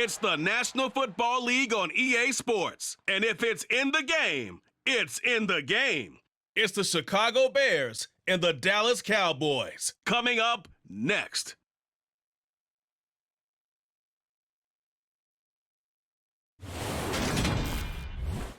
It's the National Football League on EA Sports. And if it's in the game, it's in the game. It's the Chicago Bears and the Dallas Cowboys. Coming up next.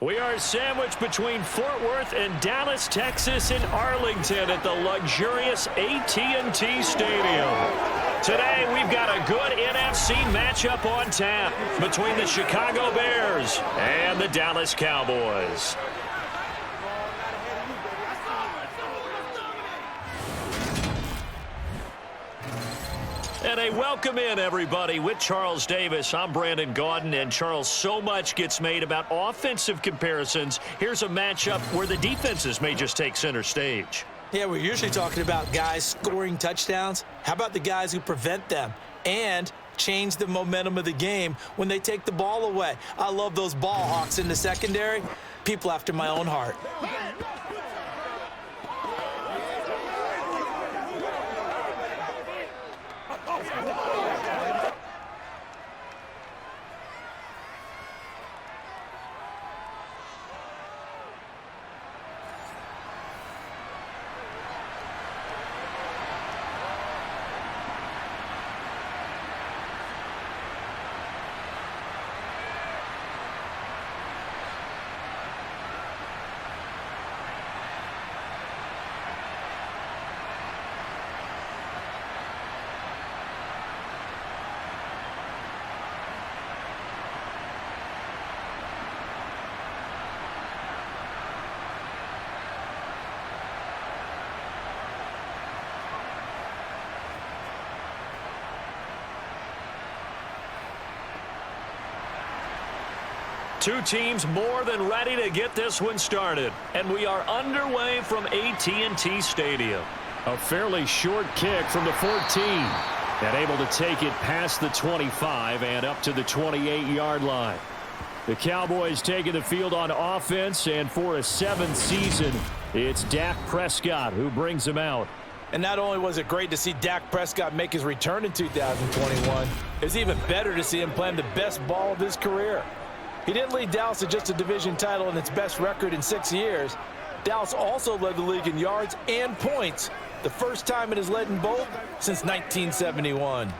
We are sandwiched between Fort Worth and Dallas, Texas, in Arlington at the luxurious AT&T Stadium. Today, we've got a good NFC matchup on tap between the Chicago Bears and the Dallas Cowboys. And a welcome in, everybody, with Charles Davis. I'm Brandon Gaudin, and Charles, so much gets made about offensive comparisons. Here's a matchup where the defenses may just take center stage. Yeah, we're usually talking about guys scoring touchdowns. How about the guys who prevent them and change the momentum of the game when they take the ball away? I love those ball hawks in the secondary. People after my own heart. Two teams more than ready to get this one started. And we are underway from AT&T Stadium. A fairly short kick from the 14. And able to take it past the 25 and up to the 28-yard line. The Cowboys taking the field on offense, and for a seventh season, it's Dak Prescott who brings them out. And not only was it great to see Dak Prescott make his return in 2021, it's even better to see him playing the best ball of his career. He didn't lead Dallas to just a division title and its best record in 6 years. Dallas also led the league in yards and points, the first time it has led in both since 1971.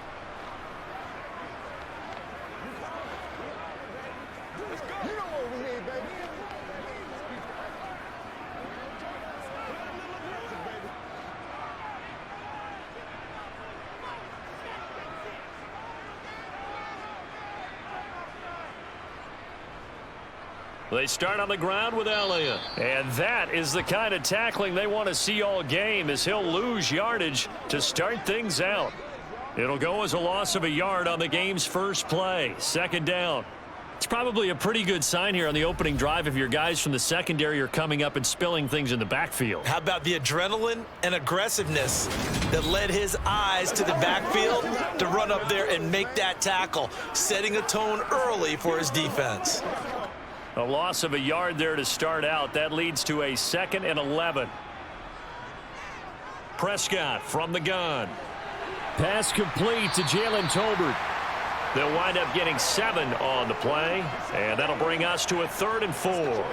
They start on the ground with Elliott. And that is the kind of tackling they want to see all game, as he'll lose yardage to start things out. It'll go as a loss of a yard on the game's first play. Second down. It's probably a pretty good sign here on the opening drive if your guys from the secondary are coming up and spilling things in the backfield. How about the adrenaline and aggressiveness that led his eyes to the backfield to run up there and make that tackle, setting a tone early for his defense. A loss of a yard there to start out. That leads to a 2nd and 11. Prescott from the gun. Pass complete to Jalen Tolbert. They'll wind up getting 7 on the play, and that'll bring us to a 3rd and 4.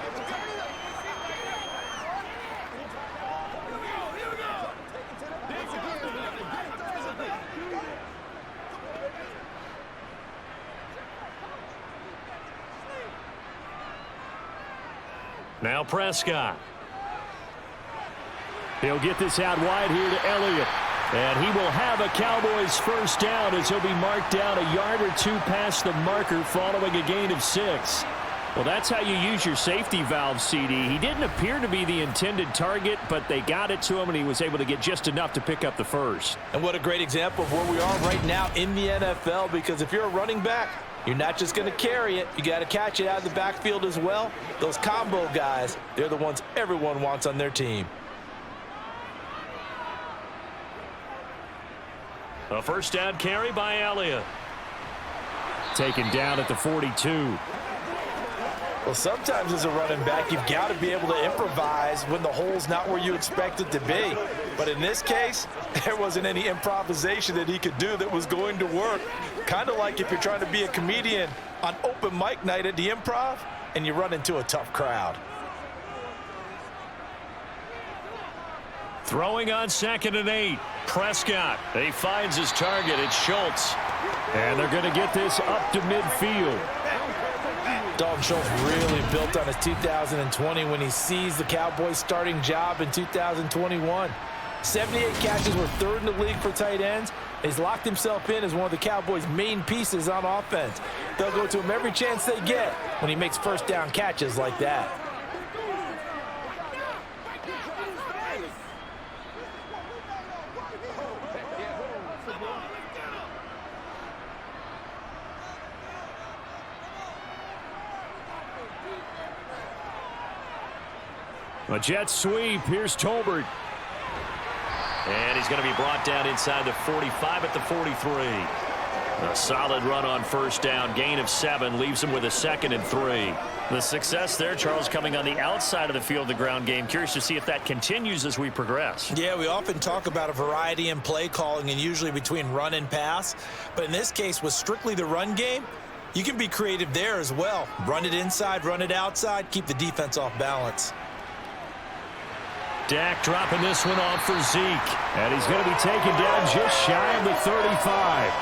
Now Prescott. He'll get this out wide here to Elliott. And he will have a Cowboys first down as he'll be marked down a yard or two past the marker following a gain of 6. Well, that's how you use your safety valve, CD. He didn't appear to be the intended target, but they got it to him, and he was able to get just enough to pick up the first. And what a great example of where we are right now in the NFL, because if you're a running back, you're not just going to carry it. You got to catch it out of the backfield as well. Those combo guys, they're the ones everyone wants on their team. A first down carry by Elliott. Taken down at the 42. Well, sometimes as a running back, you've got to be able to improvise when the hole's not where you expect it to be. But in this case, there wasn't any improvisation that he could do that was going to work. Kind of like if you're trying to be a comedian on open mic night at the Improv and you run into a tough crowd. Throwing on 2nd and 8. Prescott. He finds his target. It's Schultz. And they're going to get this up to midfield. Dalton Schultz really built on his 2020 when he seized the Cowboys' starting job in 2021. 78 catches were 3rd in the league for tight ends. He's locked himself in as one of the Cowboys' main pieces on offense. They'll go to him every chance they get when he makes first down catches like that. A jet sweep. Here's Tolbert. And he's going to be brought down inside the 45 at the 43. A solid run on first down. Gain of 7 leaves him with a 2nd and 3. The success there, Charles, coming on the outside of the field, the ground game. Curious to see if that continues as we progress. Yeah, we often talk about a variety in play calling and usually between run and pass. But in this case, with strictly the run game, you can be creative there as well. Run it inside, run it outside, keep the defense off balance. Dak dropping this one off for Zeke. And he's going to be taken down just shy of the 35.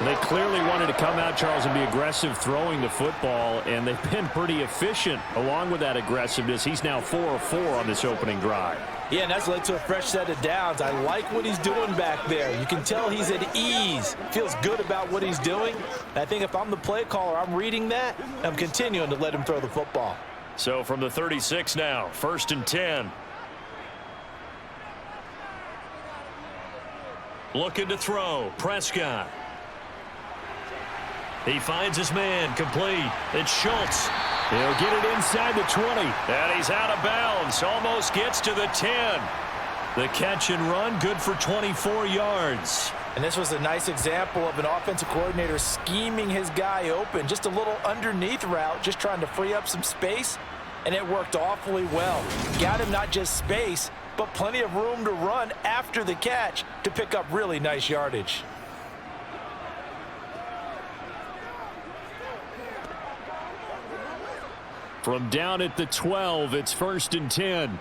They clearly wanted to come out, Charles, and be aggressive throwing the football, and they've been pretty efficient along with that aggressiveness. He's now 4 of 4 on this opening drive. Yeah, and that's led to a fresh set of downs. I like what he's doing back there. You can tell he's at ease. Feels good about what he's doing. And I think if I'm the play caller, I'm reading that, and I'm continuing to let him throw the football. So from the 36 now, 1st and 10. Looking to throw. Prescott. He finds his man. Complete. It's Schultz. He'll get it inside the 20. And he's out of bounds. Almost gets to the 10. The catch and run, good for 24 yards. And this was a nice example of an offensive coordinator scheming his guy open. Just a little underneath route, just trying to free up some space. And it worked awfully well. Got him not just space, but plenty of room to run after the catch to pick up really nice yardage. From down at the 12, it's 1st and 10.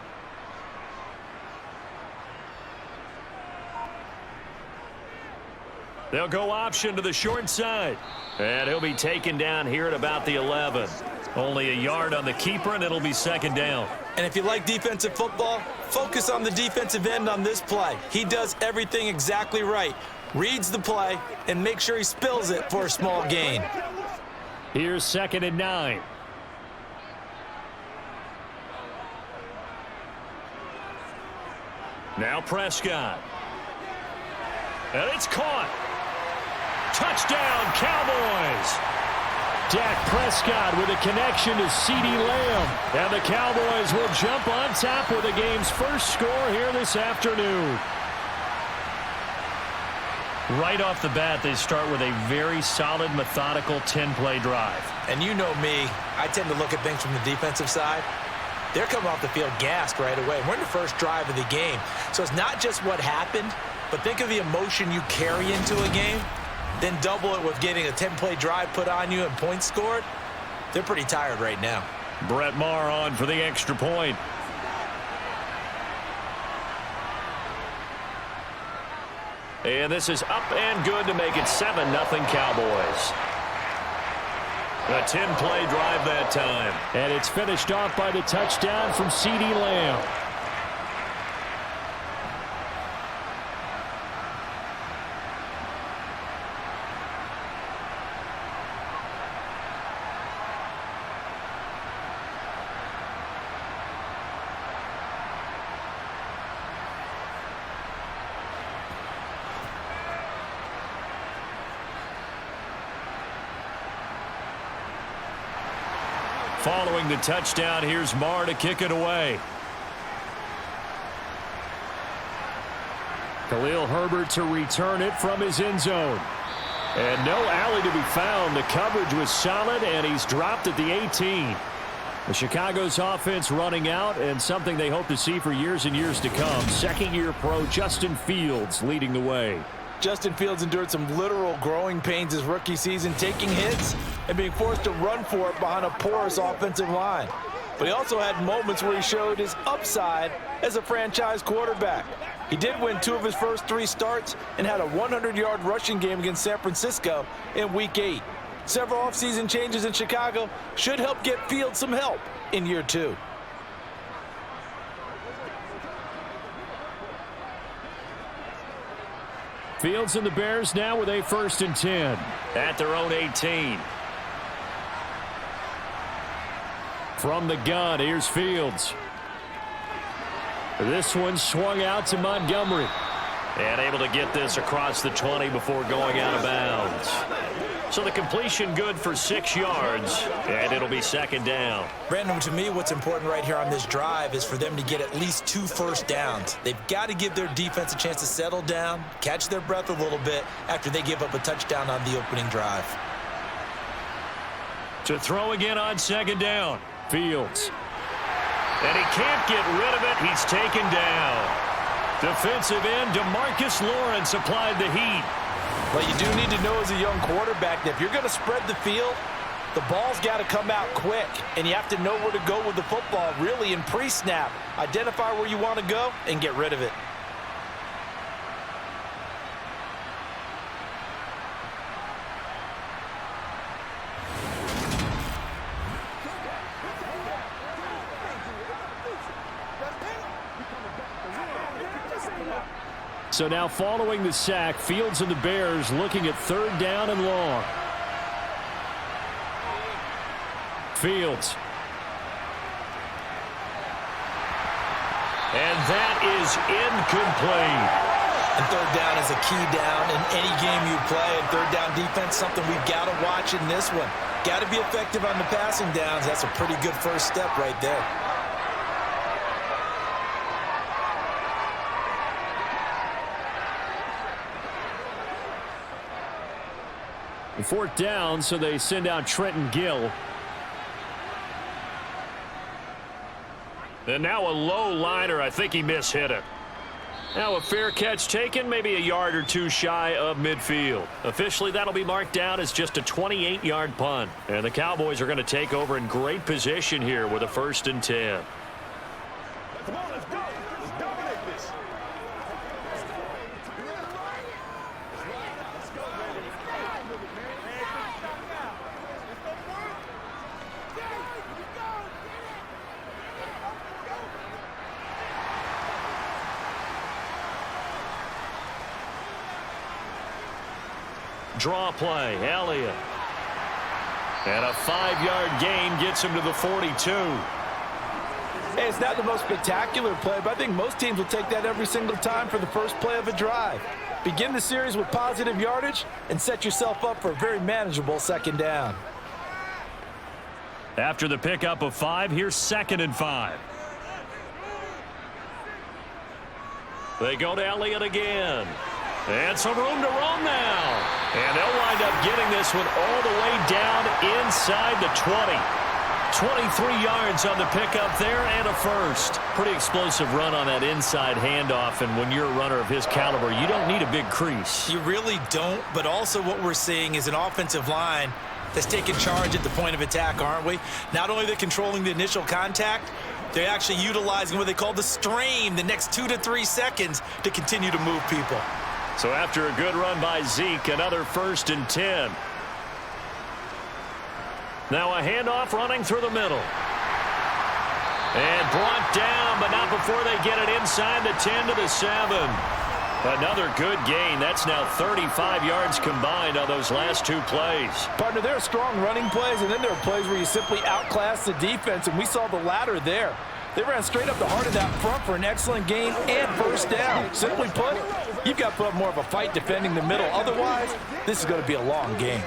They'll go option to the short side. And he'll be taken down here at about the 11. Only a yard on the keeper, and it'll be 2nd down. And if you like defensive football, focus on the defensive end on this play. He does everything exactly right. Reads the play and makes sure he spills it for a small gain. Here's 2nd and 9. Now Prescott. And it's caught. Touchdown, Cowboys. Dak Prescott with a connection to CeeDee Lamb. And the Cowboys will jump on top with the game's first score here this afternoon. Right off the bat, they start with a very solid, methodical 10-play drive. And you know me, I tend to look at things from the defensive side. They're coming off the field gassed right away. We're in the first drive of the game. So it's not just what happened, but think of the emotion you carry into a game. Then double it with getting a 10-play drive put on you and points scored. They're pretty tired right now. Brett Maher on for the extra point. And this is up and good to make it 7-0 Cowboys. A 10-play drive that time. And it's finished off by the touchdown from CeeDee Lamb. Following the touchdown, here's Maher to kick it away. Khalil Herbert to return it from his end zone. And no alley to be found. The coverage was solid, and he's dropped at the 18. The Chicago's offense running out, and something they hope to see for years and years to come. Second-year pro Justin Fields leading the way. Justin Fields endured some literal growing pains his rookie season, taking hits and being forced to run for it behind a porous offensive line. But he also had moments where he showed his upside as a franchise quarterback. He did win 2 of his first 3 starts and had a 100-yard rushing game against San Francisco in Week 8. Several offseason changes in Chicago should help get Fields some help in year 2. Fields and the Bears now with a 1st and 10 at their own 18. From the gun, here's Fields. This one swung out to Montgomery. And able to get this across the 20 before going out of bounds. So the completion good for 6 yards, and it'll be 2nd down. Brandon, to me, what's important right here on this drive is for them to get at least 2 first downs. They've got to give their defense a chance to settle down, catch their breath a little bit after they give up a touchdown on the opening drive. To throw again on 2nd down, Fields. And he can't get rid of it. He's taken down. Defensive end DeMarcus Lawrence applied the heat. But you do need to know as a young quarterback that if you're going to spread the field, the ball's got to come out quick. And you have to know where to go with the football, really in pre-snap. Identify where you want to go and get rid of it. So now following the sack, Fields and the Bears looking at 3rd down and long. Fields. And that is incomplete. And 3rd down is a key down in any game you play. And 3rd down defense, something we've got to watch in this one. Got to be effective on the passing downs. That's a pretty good first step right there. The 4th down, so they send out Trenton Gill. And now a low liner. I think he mishit it. Now a fair catch taken, maybe a yard or 2 shy of midfield. Officially, that'll be marked down as just a 28-yard punt. And the Cowboys are going to take over in great position here with a 1st and 10. Come on, let's go. Let's dominate this. Draw play, Elliott. And a 5-yard gain gets him to the 42. Hey, it's not the most spectacular play, but I think most teams will take that every single time for the first play of a drive. Begin the series with positive yardage and set yourself up for a very manageable 2nd down. After the pickup of 5, here's 2nd and 5. They go to Elliott again. And some room to roam now. And they'll wind up getting this one all the way down inside the 20. 23 yards on the pickup there and a 1st. Pretty explosive run on that inside handoff, and when you're a runner of his caliber, you don't need a big crease. You really don't, but also what we're seeing is an offensive line that's taking charge at the point of attack, aren't we? Not only are they controlling the initial contact, they're actually utilizing what they call the strain, the next 2 to 3 seconds to continue to move people. So after a good run by Zeke, another 1st and 10. Now a handoff running through the middle. And brought down, but not before they get it inside the 10 to the 7. Another good gain. That's now 35 yards combined on those last 2 plays. Partner, there are strong running plays, and then there are plays where you simply outclass the defense, and we saw the latter there. They ran straight up the heart of that front for an excellent gain and 1st down. Simply put, you've got to put up more of a fight defending the middle. Otherwise, this is going to be a long game.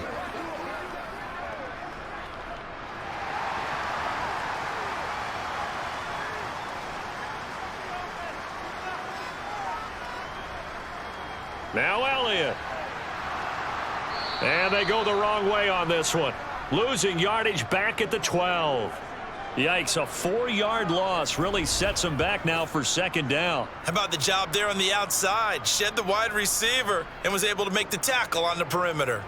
Now Elliott. And they go the wrong way on this one. Losing yardage back at the 12. Yikes, a 4-yard loss really sets them back now for second down. How about the job there on the outside? Shed the wide receiver and was able to make the tackle on the perimeter.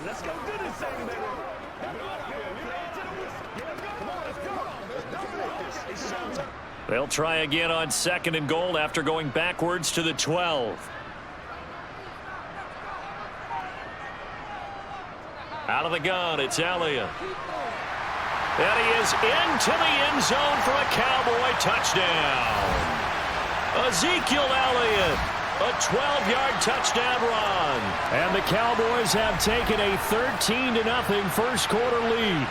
Let's go do this thing, baby. Come on, let's go. It's showtime. They'll try again on 2nd and goal after going backwards to the 12. Out of the gun, it's Elliott. And he is into the end zone for a Cowboy touchdown. Ezekiel Elliott, a 12-yard touchdown run. And the Cowboys have taken a 13-0 first quarter lead.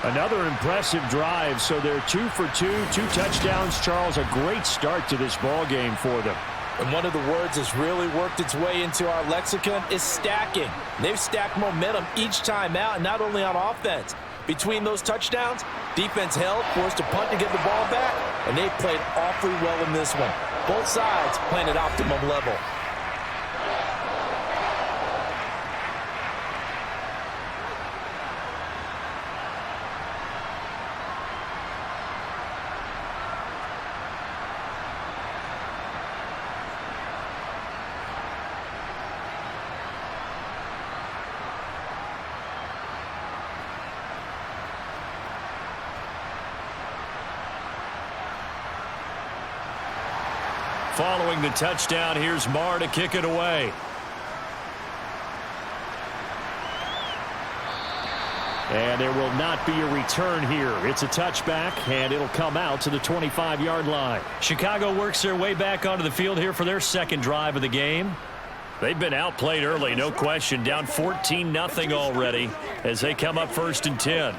Another impressive drive, so they're 2 for 2, 2 touchdowns. Charles, a great start to this ball game for them. And one of the words that's really worked its way into our lexicon is stacking. They've stacked momentum each time out, and not only on offense. Between those touchdowns, defense held, forced a punt to get the ball back, and they played awfully well in this one. Both sides playing at optimum level. Following the touchdown, here's Marr to kick it away. And there will not be a return here. It's a touchback, and it'll come out to the 25-yard line. Chicago works their way back onto the field here for their second drive of the game. They've been outplayed early, no question. Down 14-0 already as they come up 1st and 10.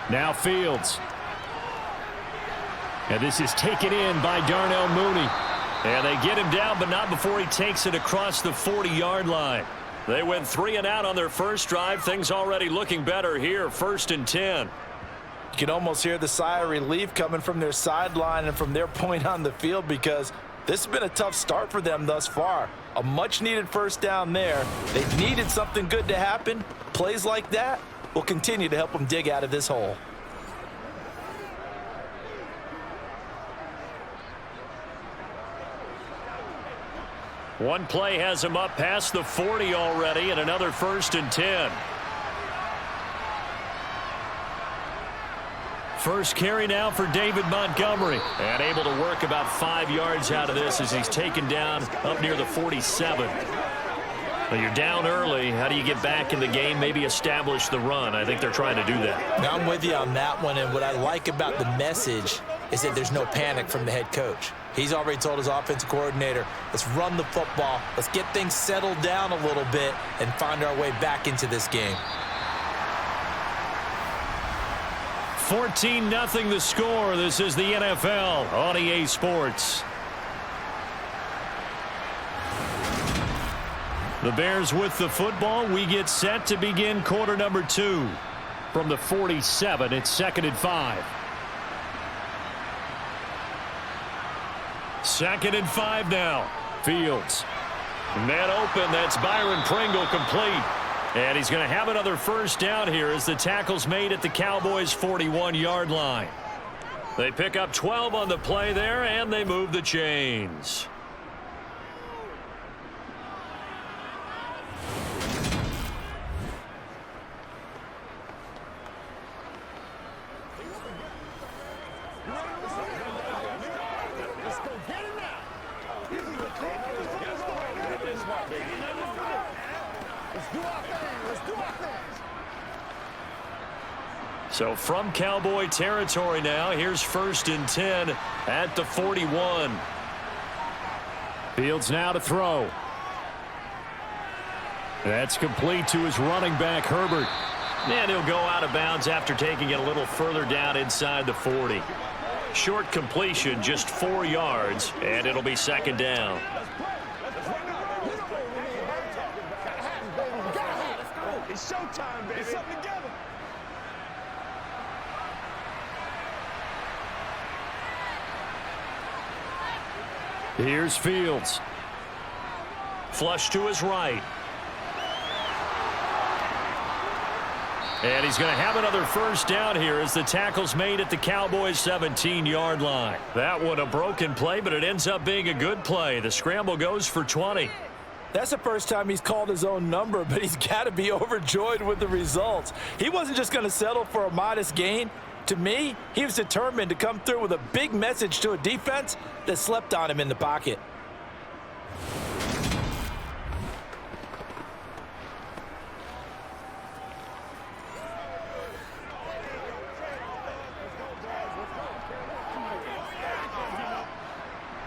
Now Fields. And this is taken in by Darnell Mooney. And they get him down, but not before he takes it across the 40-yard line. They went 3 and out on their first drive. Things already looking better here, 1st and 10. You can almost hear the sigh of relief coming from their sideline and from their point on the field, because this has been a tough start for them thus far. A much-needed first down there. They needed something good to happen. Plays like that will continue to help them dig out of this hole. One play has him up past the 40 already, and another 1st and 10. First carry now for David Montgomery. And able to work about 5 yards out of this as he's taken down up near the 47. Well, you're down early. How do you get back in the game, maybe establish the run? I think they're trying to do that. Now, I'm with you on that one, and what I like about the message is that there's no panic from the head coach. He's already told his offensive coordinator, let's run the football, let's get things settled down a little bit and find our way back into this game. 14-0 the score. This is the NFL on EA Sports. The Bears with the football. We get set to begin quarter number 2. From the 47, it's 2nd and 5. 2nd and 5 now. Fields. Man open. That's Byron Pringle complete. And he's going to have another first down here as the tackle's made at the Cowboys' 41-yard line. They pick up 12 on the play there, and they move the chains. So from Cowboy territory now, here's 1st and 10 at the 41. Fields now to throw. That's complete to his running back, Herbert. And he'll go out of bounds after taking it a little further down inside the 40. Short completion, just 4 yards, and it'll be 2nd down. It's showtime, baby. Get something together. Here's Fields. Flush to his right. And he's going to have another first down here as the tackle's made at the Cowboys' 17-yard line. That one a broken play, but it ends up being a good play. The scramble goes for 20. That's the first time he's called his own number, but he's got to be overjoyed with the results. He wasn't just going to settle for a modest gain. To me, he was determined to come through with a big message to a defense that slept on him in the pocket.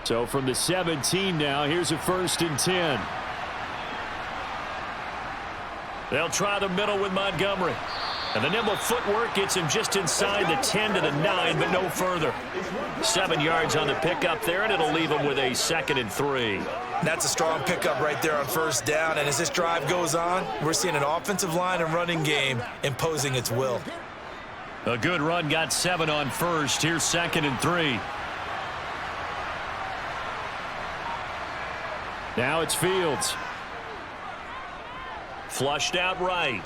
So from the 17 now, here's a 1st and 10. They'll try the middle with Montgomery. And the nimble footwork gets him just inside the 10 to the 9, but no further. 7 yards on the pickup there, and it'll leave him with a 2nd and 3. That's a strong pickup right there on first down. And as this drive goes on, we're seeing an offensive line and running game imposing its will. A good run got 7 on first. Here's 2nd and 3. Now it's Fields. Flushed out right.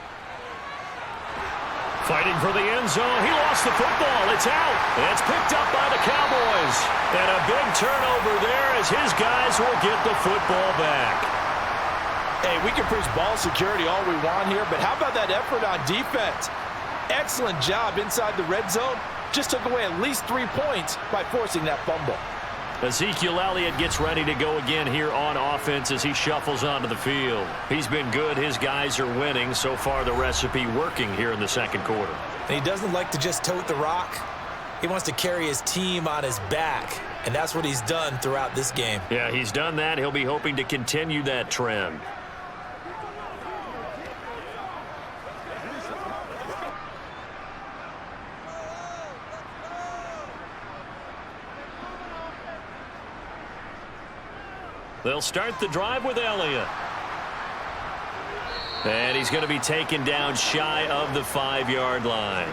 Fighting for the end zone. He lost the football. It's out. It's picked up by the Cowboys. And a big turnover there as his guys will get the football back. Hey, we can preach ball security all we want here, but how about that effort on defense? Excellent job inside the red zone. Just took away at least 3 points by forcing that fumble. Ezekiel Elliott gets ready to go again here on offense as he shuffles onto the field. He's been good. His guys are winning. So far, the recipe working here in the second quarter. And he doesn't like to just tote the rock. He wants to carry his team on his back, and that's what he's done throughout this game. Yeah, he's done that. He'll be hoping to continue that trend. They'll start the drive with Elliott. And he's going to be taken down shy of the 5-yard line.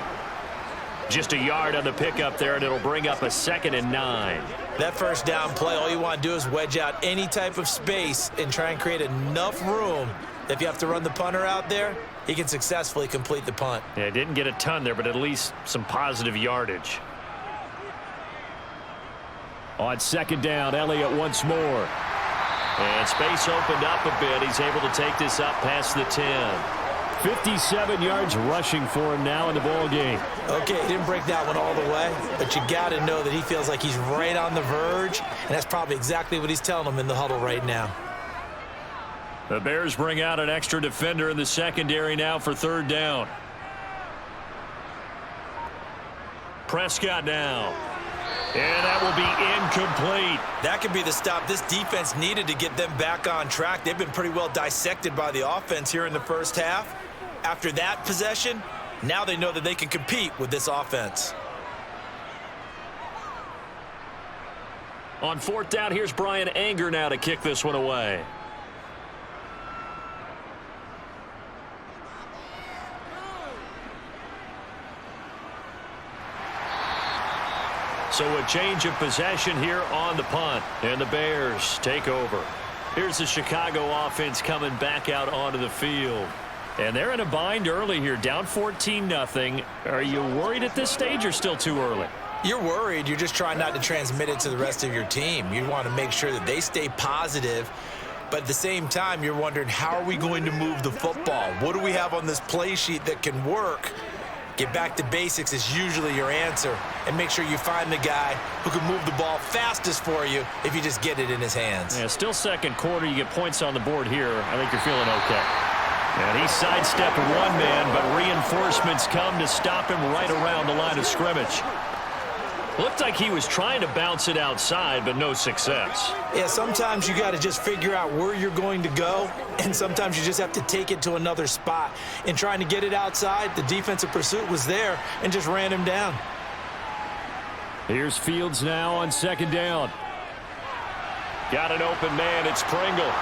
Just a yard on the pickup there, and it'll bring up a 2nd and 9. That first down play, all you want to do is wedge out any type of space and try and create enough room that if you have to run the punter out there, he can successfully complete the punt. Yeah, didn't get a ton there, but at least some positive yardage. On 2nd down, Elliott once more. And space opened up a bit. He's able to take this up past the 10. 57 yards rushing for him now in the ball game. Okay, he didn't break that one all the way, but you got to know that he feels like he's right on the verge, and that's probably exactly what he's telling them in the huddle right now. The Bears bring out an extra defender in the secondary now for 3rd down. Prescott now. And that will be incomplete. That could be the stop this defense needed to get them back on track. They've been pretty well dissected by the offense here in the first half. After that possession, now they know that they can compete with this offense. On 4th down, here's Brian Anger now to kick this one away. So a change of possession here on the punt, and the Bears take over. Here's the Chicago offense coming back out onto the field. And they're in a bind early here, down 14-0. Are you worried at this stage or still too early? You're worried. You're just trying not to transmit it to the rest of your team. You want to make sure that they stay positive. But at the same time, you're wondering, how are we going to move the football? What do we have on this play sheet that can work? Get back to basics is usually your answer. And make sure you find the guy who can move the ball fastest for you if you just get it in his hands. Yeah, still second quarter. You get points on the board here. I think you're feeling okay. And he sidestepped one man, but reinforcements come to stop him right around the line of scrimmage. Looked like he was trying to bounce it outside, but no success. Yeah, sometimes you got to just figure out where you're going to go, and sometimes you just have to take it to another spot. In trying to get it outside, the defensive pursuit was there and just ran him down. Here's Fields now on 2nd down. Got an open man. It's Pringle.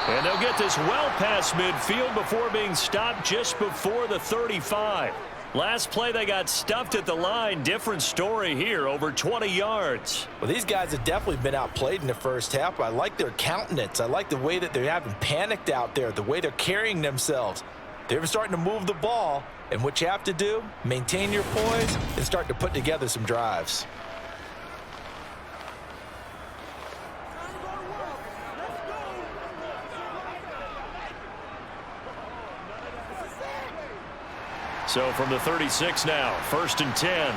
And they'll get this well past midfield before being stopped just before the 35. Last play, they got stuffed at the line. Different story here, over 20 yards. Well, these guys have definitely been outplayed in the first half. I like their countenance. I like the way that they haven't panicked out there, the way they're carrying themselves. They're starting to move the ball, and what you have to do, maintain your poise and start to put together some drives. So from the 36 now, 1st and 10.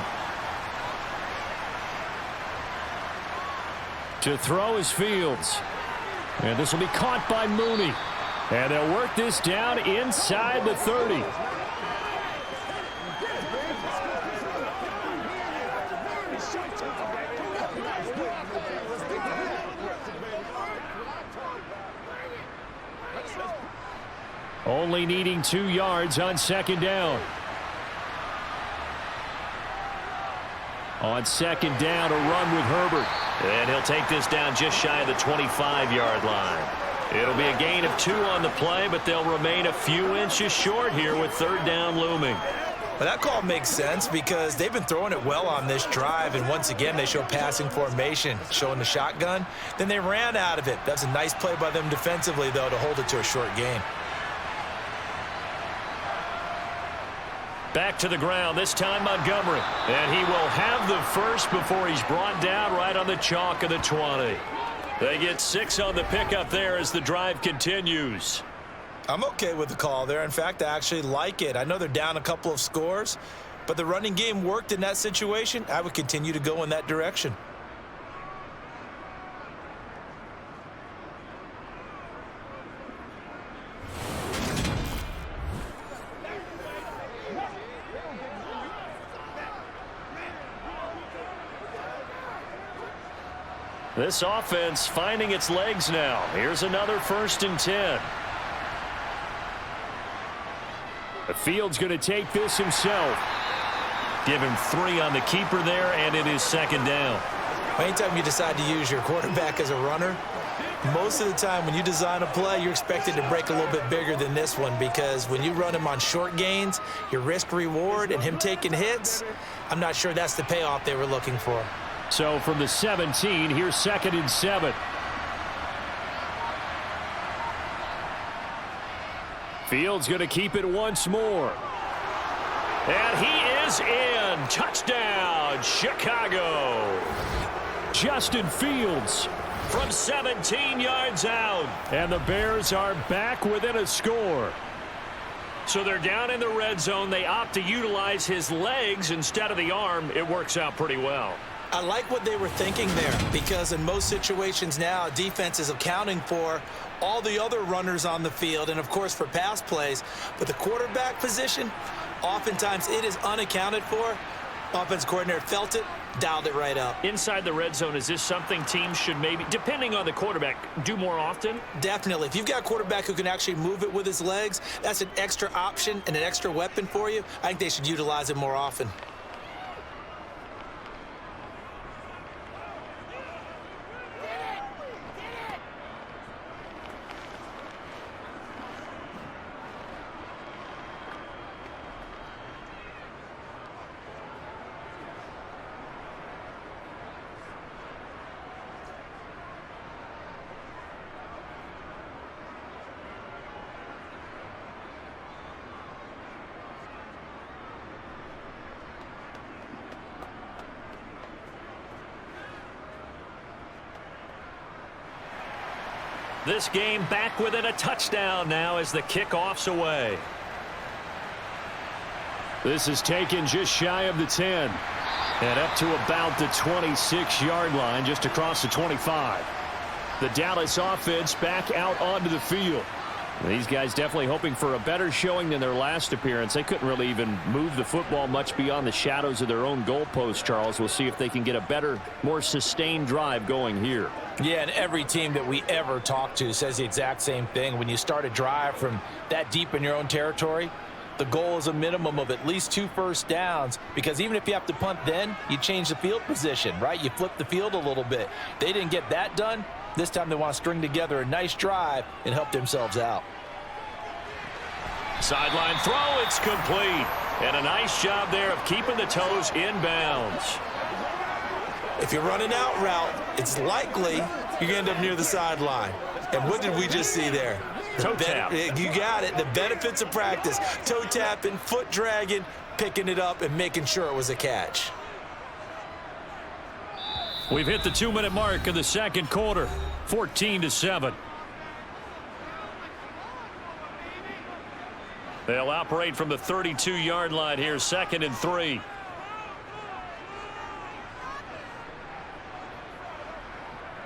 To throw is Fields. And this will be caught by Mooney. And they'll work this down inside the 30. Only needing 2 yards on 2nd down. On 2nd down, a run with Herbert. And he'll take this down just shy of the 25-yard line. It'll be a gain of 2 on the play, but they'll remain a few inches short here with 3rd down looming. Well, that call makes sense because they've been throwing it well on this drive, and once again, they show passing formation, showing the shotgun. Then they ran out of it. That's a nice play by them defensively, though, to hold it to a short gain. Back to the ground, this time Montgomery. And he will have the first before he's brought down right on the chalk of the 20. They get 6 on the pickup there as the drive continues. I'm okay with the call there. In fact, I actually like it. I know they're down a couple of scores, but the running game worked in that situation. I would continue to go in that direction. This offense finding its legs now. Here's another 1st and 10. The Field's going to take this himself. Give him 3 on the keeper there, and it is 2nd down. Anytime you decide to use your quarterback as a runner, most of the time when you design a play, you're expected to break a little bit bigger than this one because when you run him on short gains, your risk-reward and him taking hits, I'm not sure that's the payoff they were looking for. So from the 17, here's 2nd and 7. Fields going to keep it once more. And he is in. Touchdown, Chicago. Justin Fields from 17 yards out. And the Bears are back within a score. So they're down in the red zone. They opt to utilize his legs instead of the arm. It works out pretty well. I like what they were thinking there because in most situations now, defense is accounting for all the other runners on the field and, of course, for pass plays. But the quarterback position, oftentimes it is unaccounted for. Offense coordinator felt it, dialed it right up. Inside the red zone, is this something teams should maybe, depending on the quarterback, do more often? Definitely. If you've got a quarterback who can actually move it with his legs, that's an extra option and an extra weapon for you. I think they should utilize it more often. This game back within a touchdown now as the kickoff's away. This is taken just shy of the 10. And up to about the 26-yard line, just across the 25. The Dallas offense back out onto the field. These guys definitely hoping for a better showing than their last appearance. They couldn't really even move the football much beyond the shadows of their own goalpost, Charles. We'll see if they can get a better, more sustained drive going here. Yeah, and every team that we ever talk to says the exact same thing. When you start a drive from that deep in your own territory, the goal is a minimum of at least 2 first downs because even if you have to punt then, you change the field position, right? You flip the field a little bit. They didn't get that done. This time they want to string together a nice drive and help themselves out. Sideline throw, it's complete. And a nice job there of keeping the toes in bounds. If you're running out route, it's likely you're going to end up near the sideline. And what did we just see there? Toe tap. You got it. The benefits of practice. Toe tapping, foot dragging, picking it up, and making sure it was a catch. We've hit the 2-minute mark of the second quarter. 14-7. They'll operate from the 32-yard line here, 2nd and 3.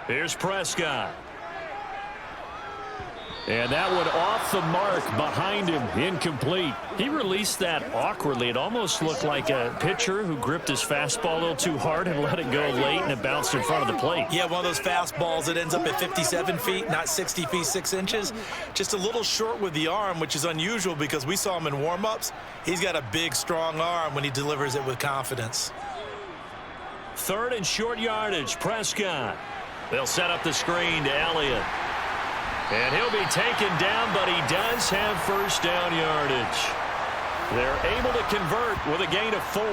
Here's Prescott. And that one off the mark behind him, incomplete. He released that awkwardly. It almost looked like a pitcher who gripped his fastball a little too hard and let it go late, and it bounced in front of the plate. Yeah, one of those fastballs that ends up at 57 feet, not 60 feet, 6 inches. Just a little short with the arm, which is unusual because we saw him in warm-ups. He's got a big, strong arm when he delivers it with confidence. 3rd and short yardage, Prescott. They'll set up the screen to Elliott. And he'll be taken down, but he does have first down yardage. They're able to convert with a gain of 4.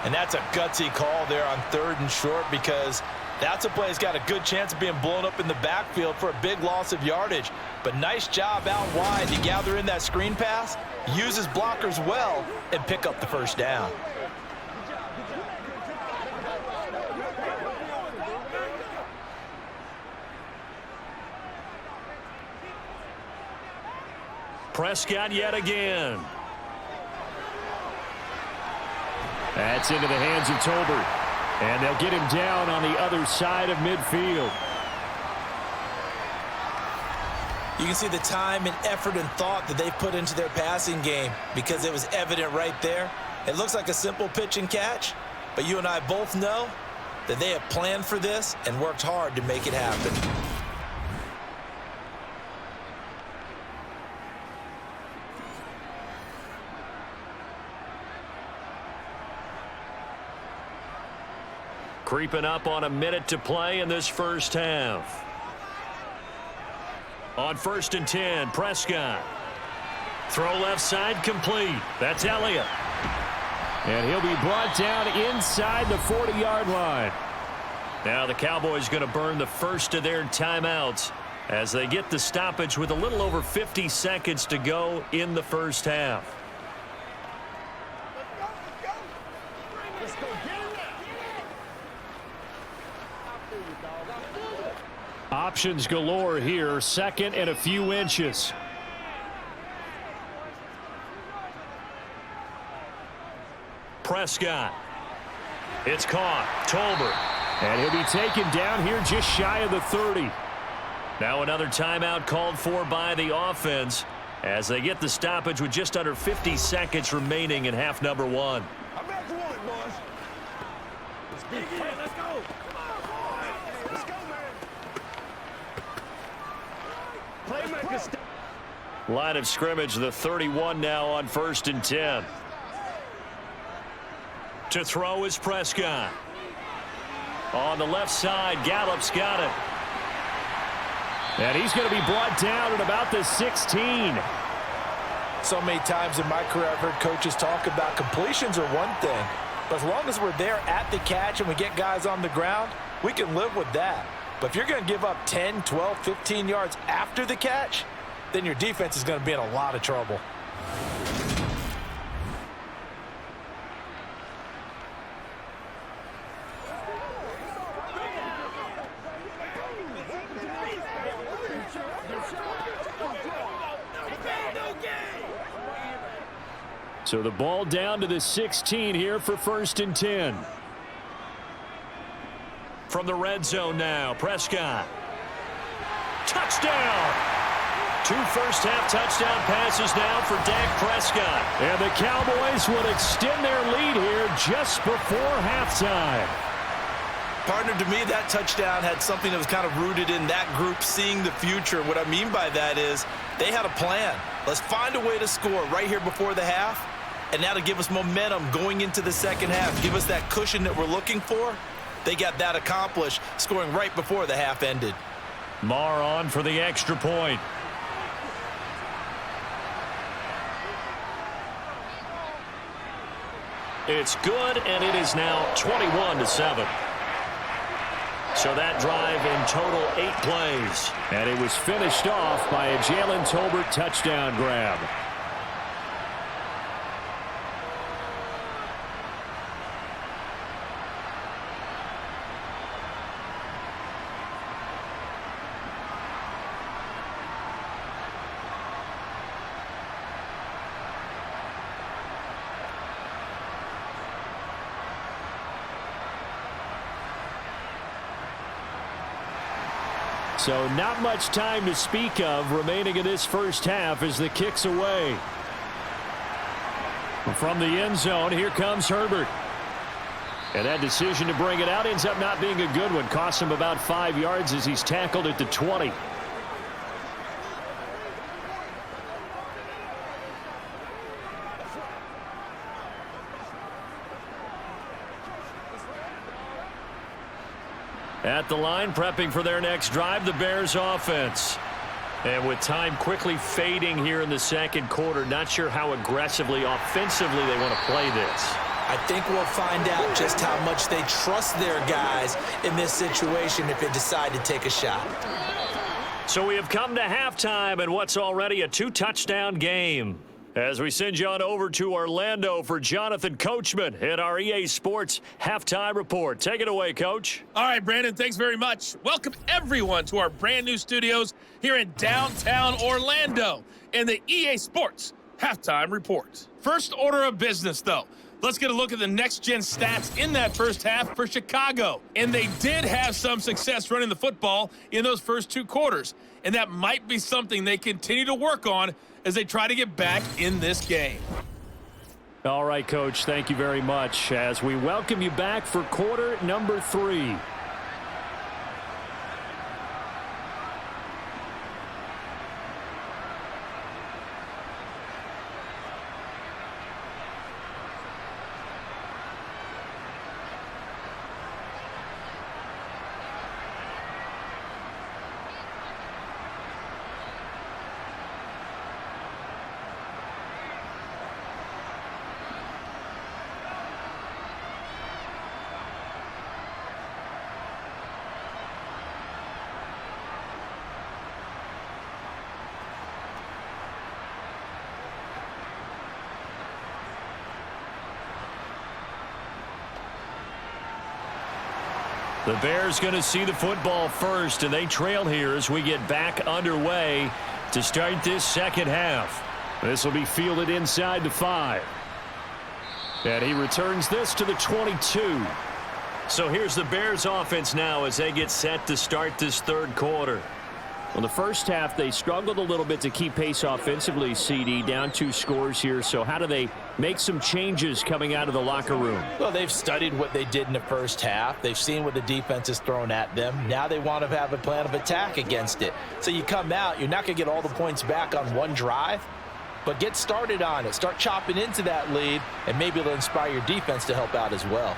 And that's a gutsy call there on 3rd and short because that's a play that's got a good chance of being blown up in the backfield for a big loss of yardage. But nice job out wide to gather in that screen pass, use his blockers well, and pick up the first down. Prescott yet again. That's into the hands of Tolbert. And they'll get him down on the other side of midfield. You can see the time and effort and thought that they put into their passing game because it was evident right there. It looks like a simple pitch and catch, but you and I both know that they have planned for this and worked hard to make it happen. Creeping up on a minute to play in this first half. On 1st and 10, Prescott. Throw left side complete. That's Elliott. And he'll be brought down inside the 40-yard line. Now the Cowboys going to burn the first of their timeouts as they get the stoppage with a little over 50 seconds to go in the first half. Options galore here, 2nd and a few inches. Prescott. It's caught. Tolbert. And he'll be taken down here just shy of the 30. Now another timeout called for by the offense as they get the stoppage with just under 50 seconds remaining in half number 1. I'm back to one, boys. Let's go. Let's go, man. Playmaker. Line of scrimmage, the 31 now on 1st and 10. To throw is Prescott. On the left side, Gallup's got it. And he's going to be brought down at about the 16. So many times in my career I've heard coaches talk about completions are one thing, but as long as we're there at the catch and we get guys on the ground, we can live with that. But if you're going to give up 10, 12, 15 yards after the catch, then your defense is going to be in a lot of trouble. So the ball down to the 16 here for 1st and 10. From the red zone now, Prescott. Touchdown! 2 first-half touchdown passes now for Dak Prescott. And the Cowboys would extend their lead here just before halftime. Partner, to me, that touchdown had something that was kind of rooted in that group seeing the future. What I mean by that is they had a plan. Let's find a way to score right here before the half, and that'll give us momentum going into the second half. Give us that cushion that we're looking for. They got that accomplished, scoring right before the half ended. Marr on for the extra point. It's good, and it is now 21-7. So that drive in total 8 plays. And it was finished off by a Jalen Tolbert touchdown grab. So not much time to speak of remaining in this first half as the kick's away. From the end zone, here comes Herbert. And that decision to bring it out ends up not being a good one. Costs him about 5 yards as he's tackled at the 20. At the line, prepping for their next drive, the Bears offense. And with time quickly fading here in the second quarter, not sure how aggressively, offensively they want to play this. I think we'll find out just how much they trust their guys in this situation if they decide to take a shot. So we have come to halftime and what's already a 2-touchdown game. As we send you on over to Orlando for Jonathan Coachman in our EA Sports Halftime Report. Take it away, Coach. All right, Brandon, thanks very much. Welcome, everyone, to our brand new studios here in downtown Orlando in the EA Sports Halftime Report. First order of business, though. Let's get a look at the next-gen stats in that first half for Chicago. And they did have some success running the football in those first 2 quarters. And that might be something they continue to work on as they try to get back in this game. All right, Coach, thank you very much as we welcome you back for quarter number 3. The Bears going to see the football first, and they trail here as we get back underway to start this second half. This will be fielded inside the 5. And he returns this to the 22. So here's the Bears offense now as they get set to start this third quarter. Well, the first half, they struggled a little bit to keep pace offensively, CD, down 2 scores here. So how do they make some changes coming out of the locker room? Well, they've studied what they did in the first half. They've seen what the defense has thrown at them. Now they want to have a plan of attack against it. So you come out, you're not going to get all the points back on one drive, but get started on it. Start chopping into that lead, and maybe it'll inspire your defense to help out as well.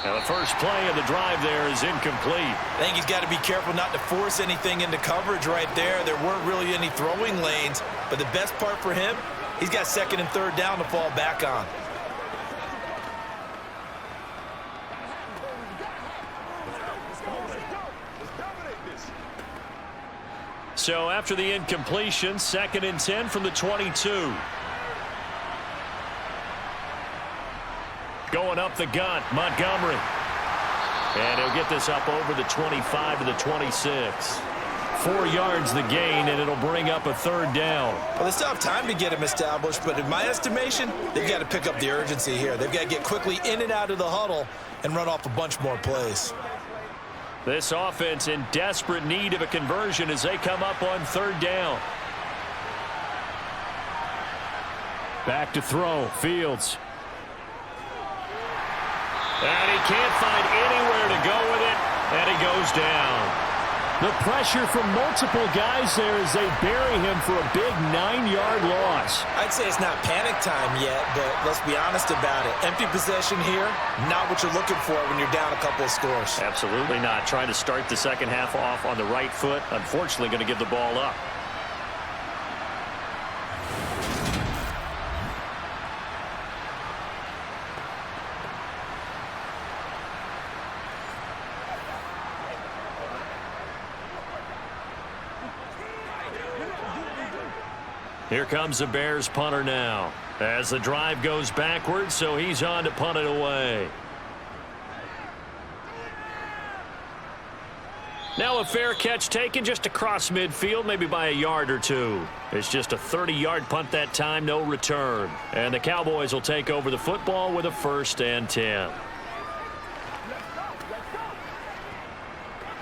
Now the first play of the drive there is incomplete. I think he's got to be careful not to force anything into coverage right there. There weren't really any throwing lanes, but the best part for him, he's got second and third down to fall back on. So after the incompletion, 2nd and 10 from the 22. Going up the gut, Montgomery. And he'll get this up over the 25 to the 26. 4 yards the gain, and it'll bring up a third down. Well, they still have time to get him established, but in my estimation, they've got to pick up the urgency here. They've got to get quickly in and out of the huddle and run off a bunch more plays. This offense in desperate need of a conversion as they come up on third down. Back to throw, Fields. And he can't find anywhere to go with it, and he goes down. The pressure from multiple guys there as they bury him for a big 9-yard loss. I'd say it's not panic time yet, but let's be honest about it. Empty possession here, not what you're looking for when you're down a couple of scores. Absolutely not. Trying to start the second half off on the right foot. Unfortunately, going to give the ball up. Here comes the Bears punter now as the drive goes backwards, so he's on to punt it away. Now a fair catch taken just across midfield, maybe by a yard or two. It's just a 30-yard punt that time, no return. And the Cowboys will take over the football with a 1st and 10.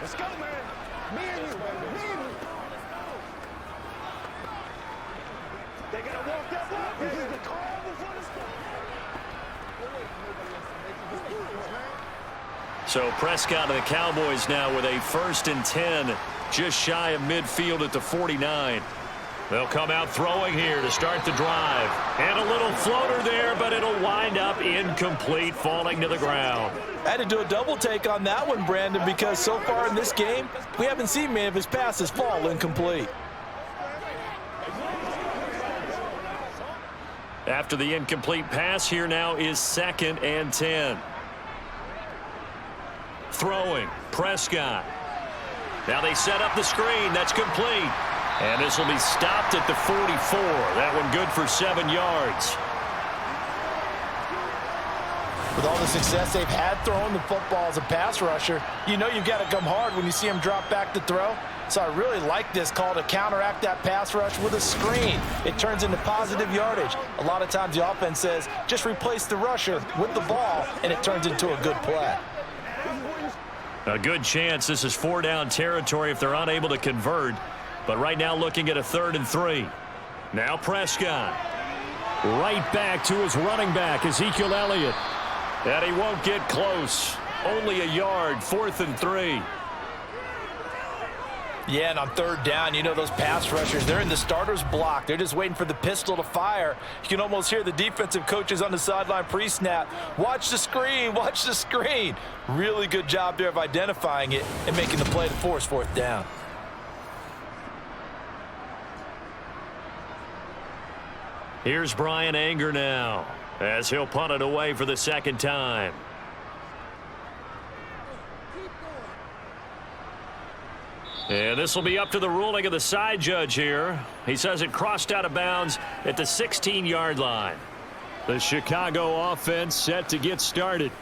Let's go, man. Me and you, baby. Me and you. They gotta walk that walk. This is the call before the start. So Prescott and the Cowboys now with a 1st and 10, just shy of midfield at the 49. They'll come out throwing here to start the drive. And a little floater there, but it'll wind up incomplete, falling to the ground. I had to do a double take on that one, Brandon, because so far in this game, we haven't seen many of his passes fall incomplete. After the incomplete pass, here now is 2nd and 10. Throwing, Prescott. Now they set up the screen. That's complete. And this will be stopped at the 44. That one good for 7 yards. With all the success they've had throwing the football as a pass rusher, you know you've got to come hard when you see him drop back to throw. So I really like this call to counteract that pass rush with a screen. It turns into positive yardage. A lot of times the offense says, just replace the rusher with the ball, and it turns into a good play. A good chance this is 4-down territory if they're unable to convert. But right now looking at a 3rd and 3. Now Prescott. Right back to his running back, Ezekiel Elliott. And he won't get close. Only a yard, 4th and 3. Yeah, and on 3rd down, you know those pass rushers, they're in the starter's block. They're just waiting for the pistol to fire. You can almost hear the defensive coaches on the sideline pre-snap. Watch the screen, watch the screen. Really good job there of identifying it and making the play to force 4th down. Here's Brian Anger now as he'll punt it away for the 2nd time. And this will be up to the ruling of the side judge here. He says it crossed out of bounds at the 16-yard line. The Chicago offense set to get started.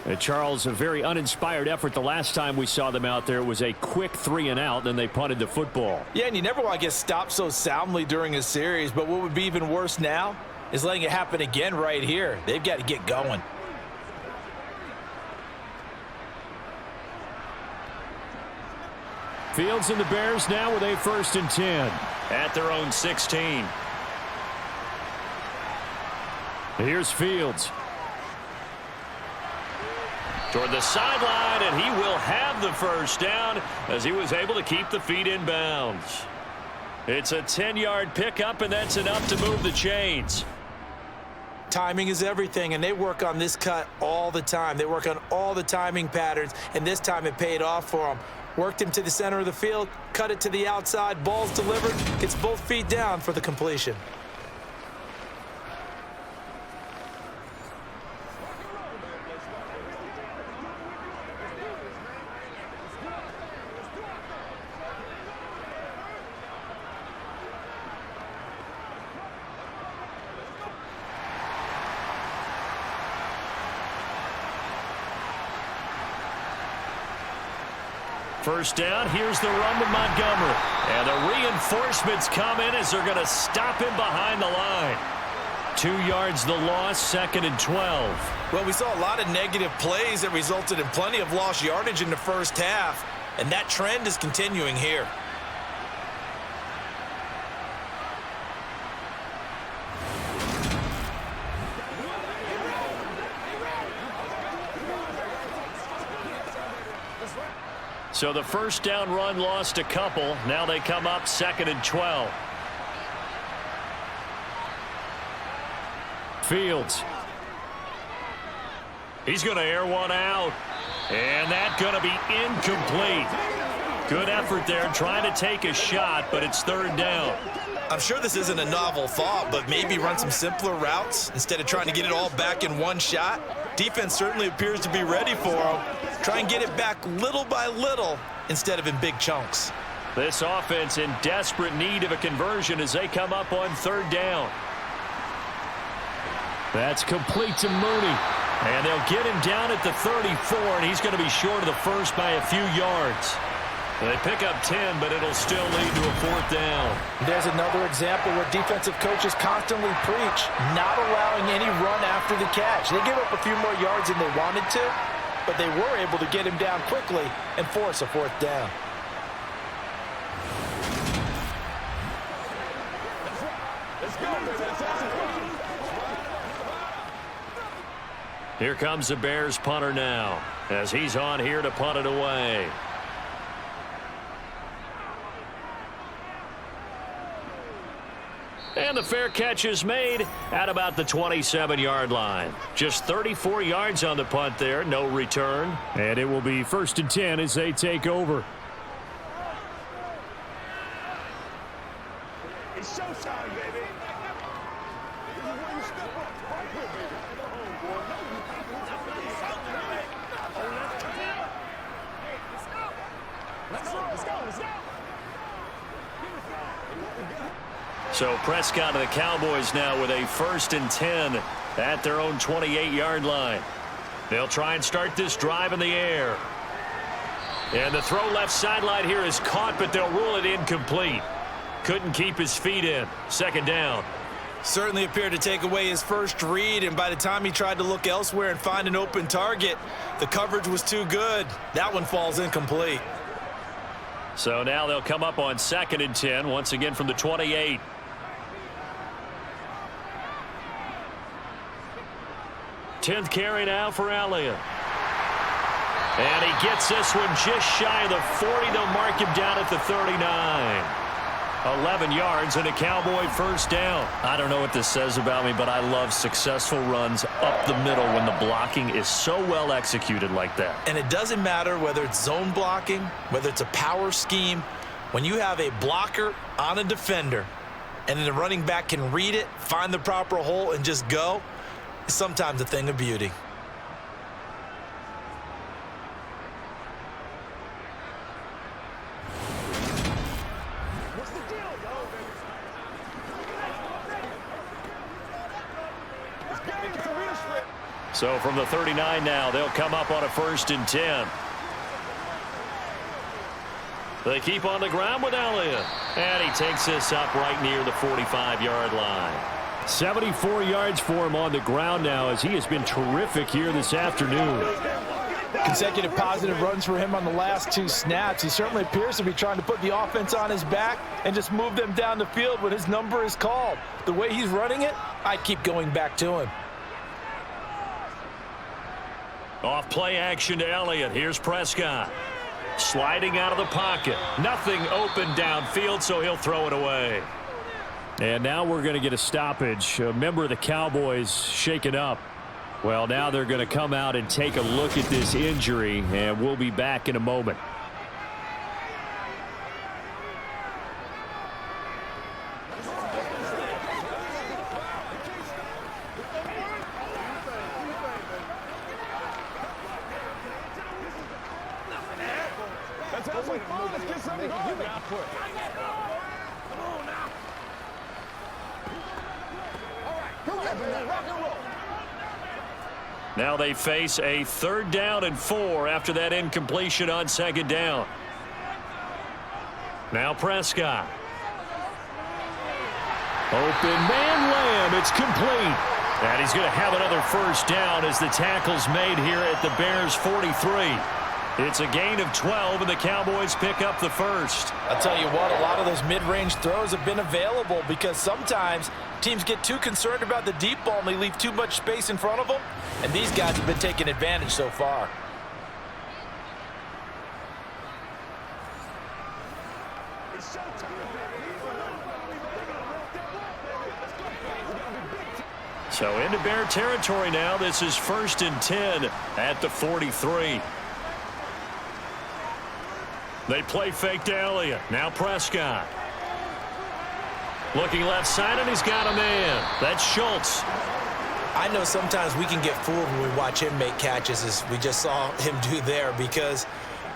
And Charles, a very uninspired effort the last time we saw them out there. It was a quick 3-and-out, then they punted the football. Yeah, and you never want to get stopped so soundly during a series, but what would be even worse now is letting it happen again right here. They've got to get going. Fields and the Bears now with a 1st and 10 at their own 16. Here's Fields. Toward the sideline, and he will have the 1st down as he was able to keep the feet in bounds. It's a 10-yard pickup, and that's enough to move the chains. Timing is everything, and they work on this cut all the time. They work on all the timing patterns, and this time it paid off for them. Worked him to the center of the field, cut it to the outside, ball's delivered, gets both feet down for the completion. First down, here's the run with Montgomery. And the reinforcements come in as they're going to stop him behind the line. 2 yards the loss, 2nd and 12. Well, we saw a lot of negative plays that resulted in plenty of lost yardage in the first half, and that trend is continuing here. So the first down run lost a couple. Now they come up 2nd and 12. Fields. He's going to air one out. And that's going to be incomplete. Good effort there trying to take a shot, but it's 3rd down. I'm sure this isn't a novel thought, but maybe run some simpler routes instead of trying to get it all back in one shot. Defense certainly appears to be ready for him. Try and get it back little by little instead of in big chunks. This offense in desperate need of a conversion as they come up on 3rd down. That's complete to Mooney. And they'll get him down at the 34, and he's going to be short of the first by a few yards. They pick up 10, but it'll still lead to a 4th down. There's another example where defensive coaches constantly preach not allowing any run after the catch. They give up a few more yards than they wanted to, but they were able to get him down quickly and force a 4th down. Here comes the Bears punter now as he's on here to punt it away. And the fair catch is made at about the 27-yard line. Just 34 yards on the punt there, no return. And it will be 1st and 10 as they take over. It's showtime, baby. This is where you step up. Right here, baby. Go home, boy. Let's go. So Prescott and the Cowboys now with a 1st and 10 at their own 28-yard line. They'll try and start this drive in the air. And the throw left sideline here is caught, but they'll rule it incomplete. Couldn't keep his feet in. 2nd down. Certainly appeared to take away his first read, and by the time he tried to look elsewhere and find an open target, the coverage was too good. That one falls incomplete. So now they'll come up on 2nd and 10, once again from the 28. Tenth carry now for Elliott. And he gets this one just shy of the 40. They'll mark him down at the 39. 11 yards and a Cowboy 1st down. I don't know what this says about me, but I love successful runs up the middle when the blocking is so well executed like that. And it doesn't matter whether it's zone blocking, whether it's a power scheme. When you have a blocker on a defender and then the running back can read it, find the proper hole, and just go, it's sometimes a thing of beauty. So from the 39 now, they'll come up on a 1st and 10. They keep on the ground with Elliott. And he takes this up right near the 45-yard line. 74 yards for him on the ground now as he has been terrific here this afternoon. Consecutive positive runs for him on the last 2 snaps. He certainly appears to be trying to put the offense on his back and just move them down the field when his number is called. The way he's running it, I keep going back to him. Off play action to Elliott. Here's Prescott. Sliding out of the pocket. Nothing open downfield, so he'll throw it away. And now we're going to get a stoppage. A member of the Cowboys shaken up. Well, now they're going to come out and take a look at this injury, and we'll be back in a moment. Now they face a 3rd down and 4 after that incompletion on 2nd down. Now Prescott. Open man Lamb. It's complete. And he's going to have another 1st down as the tackle's made here at the Bears 43. It's a gain of 12, and the Cowboys pick up the 1st. I'll tell you what, a lot of those mid-range throws have been available because sometimes teams get too concerned about the deep ball and they leave too much space in front of them, and these guys have been taking advantage so far. So into Bear territory now. This is 1st and 10 at the 43. They play fake to Elliott. Now Prescott. Looking left side, and he's got a man. That's Schultz. I know sometimes we can get fooled when we watch him make catches, as we just saw him do there, because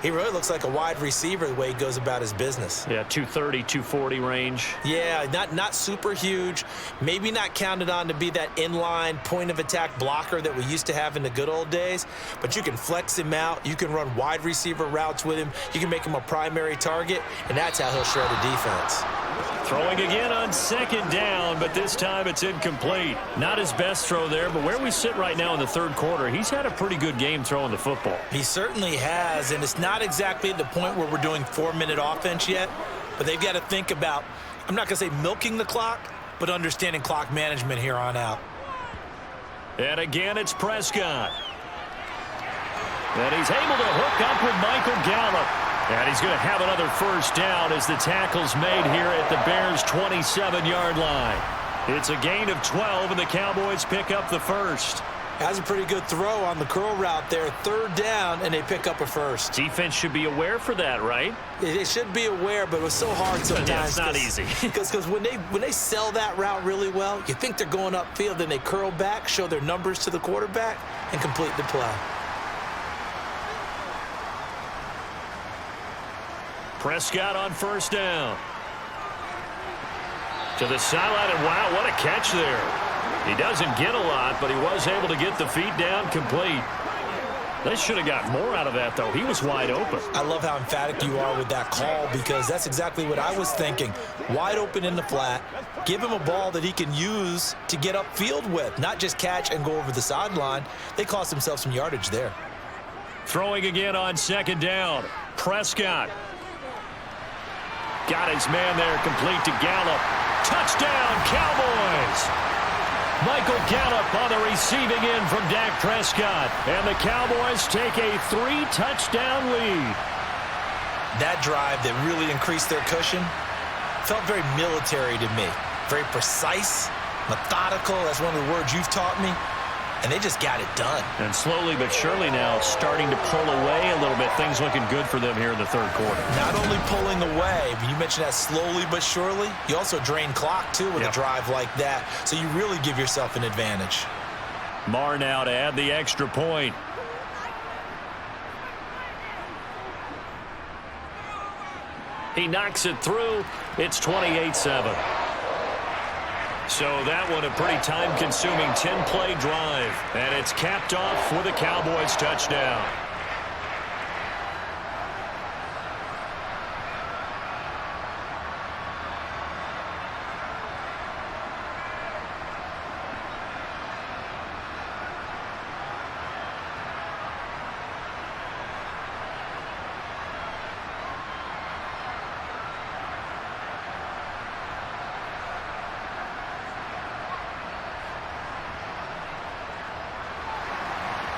he really looks like a wide receiver the way he goes about his business. Yeah, 230, 240 range. Yeah, not super huge. Maybe not counted on to be that inline point-of-attack blocker that we used to have in the good old days, but you can flex him out. You can run wide receiver routes with him. You can make him a primary target, and that's how he'll shred a defense. Throwing again on 2nd down, but this time it's incomplete. Not his best throw there, but where we sit right now in the 3rd quarter, he's had a pretty good game throwing the football. He certainly has, and it's not exactly at the point where we're doing 4-minute offense yet, but they've got to think about, I'm not going to say milking the clock, but understanding clock management here on out. And again, it's Prescott. And he's able to hook up with Michael Gallup. And he's going to have another 1st down as the tackle's made here at the Bears' 27-yard line. It's a gain of 12, and the Cowboys pick up the 1st. Has a pretty good throw on the curl route there. 3rd down, and they pick up a 1st. Defense should be aware for that, right? They should be aware, but it was so hard sometimes. Yeah, it's not easy. Because when they sell that route really well, you think they're going upfield, then they curl back, show their numbers to the quarterback, and complete the play. Prescott on 1st down. To the sideline, and wow, what a catch there. He doesn't get a lot, but he was able to get the feet down complete. They should have got more out of that, though. He was wide open. I love how emphatic you are with that call, because that's exactly what I was thinking. Wide open in the flat. Give him a ball that he can use to get upfield with, not just catch and go over the sideline. They cost themselves some yardage there. Throwing again on 2nd down. Prescott. Got his man there, complete to Gallup. Touchdown, Cowboys! Michael Gallup on the receiving end from Dak Prescott. And the Cowboys take a 3-touchdown lead. That drive that really increased their cushion felt very military to me. Very precise, methodical. That's one of the words you've taught me. And they just got it done. And slowly but surely now starting to pull away a little bit. Things looking good for them here in the 3rd quarter. Not only pulling away, but you mentioned that slowly but surely. You also drain clock, too, with a drive like that. So you really give yourself an advantage. Marr now to add the extra point. He knocks it through. It's 28-7. So that one a pretty time-consuming 10-play drive. And it's capped off with a Cowboys touchdown.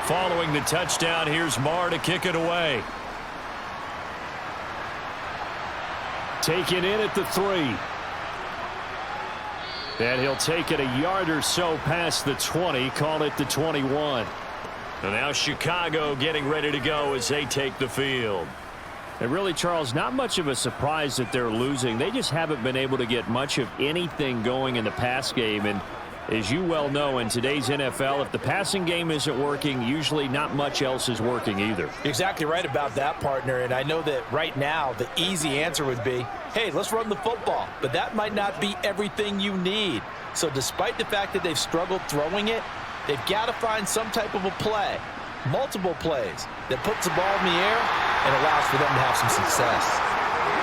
Following the touchdown, here's Marr to kick it away. Taken in at the 3. And he'll take it a yard or so past the 20, call it the 21. And now Chicago getting ready to go as they take the field. And really, Charles, not much of a surprise that they're losing. They just haven't been able to get much of anything going in the pass game. And as you well know, in today's NFL, if the passing game isn't working, usually not much else is working either. You're exactly right about that, partner. And I know that right now the easy answer would be, hey, let's run the football. But that might not be everything you need. So despite the fact that they've struggled throwing it, they've got to find some type of a play, multiple plays, that puts the ball in the air and allows for them to have some success.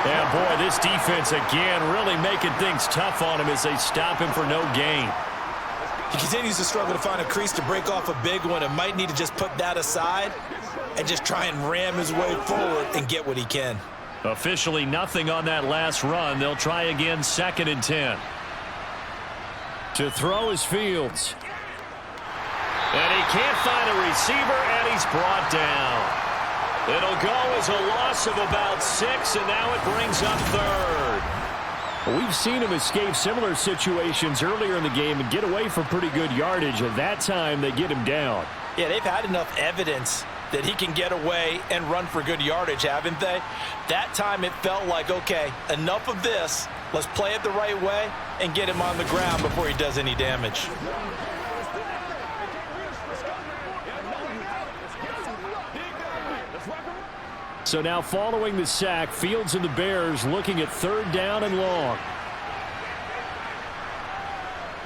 Yeah, boy, this defense again really making things tough on him as they stop him for no gain. He continues to struggle to find a crease to break off a big one and might need to just put that aside and just try and ram his way forward and get what he can. Officially nothing on that last run. They'll try again, 2nd and 10. To throw is Fields. And he can't find a receiver, and he's brought down. It'll go as a loss of about 6, and now it brings up 3rd. We've seen him escape similar situations earlier in the game and get away for pretty good yardage. At that time, they get him down. Yeah, they've had enough evidence that he can get away and run for good yardage, haven't they? That time it felt like, okay, enough of this. Let's play it the right way and get him on the ground before he does any damage. So now following the sack, Fields and the Bears looking at 3rd down and long.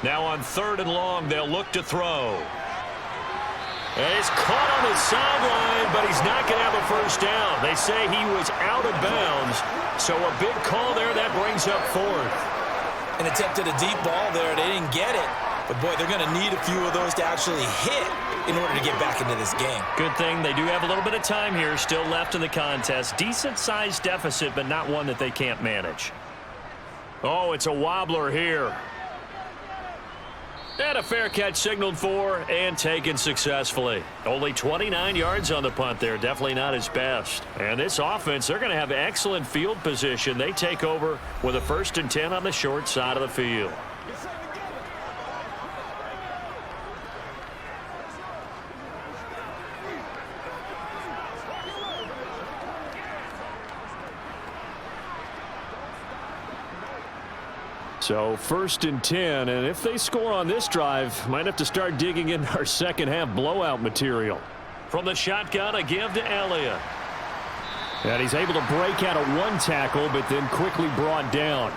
Now on 3rd and long, they'll look to throw. And he's caught on the sideline, but he's not going to have a first down. They say he was out of bounds, so a big call there. That brings up 4th. And attempted a deep ball there. They didn't get it. But, boy, they're going to need a few of those to actually hit in order to get back into this game. Good thing they do have a little bit of time here still left in the contest. Decent-sized deficit, but not one that they can't manage. Oh, it's a wobbler here. And a fair catch signaled for and taken successfully. Only 29 yards on the punt there. Definitely not his best. And this offense, they're going to have excellent field position. They take over with a 1st and 10 on the short side of the field. So 1st and 10, and if they score on this drive, might have to start digging in our second half blowout material. From the shotgun, a give to Elliott. And he's able to break out of 1 tackle, but then quickly brought down.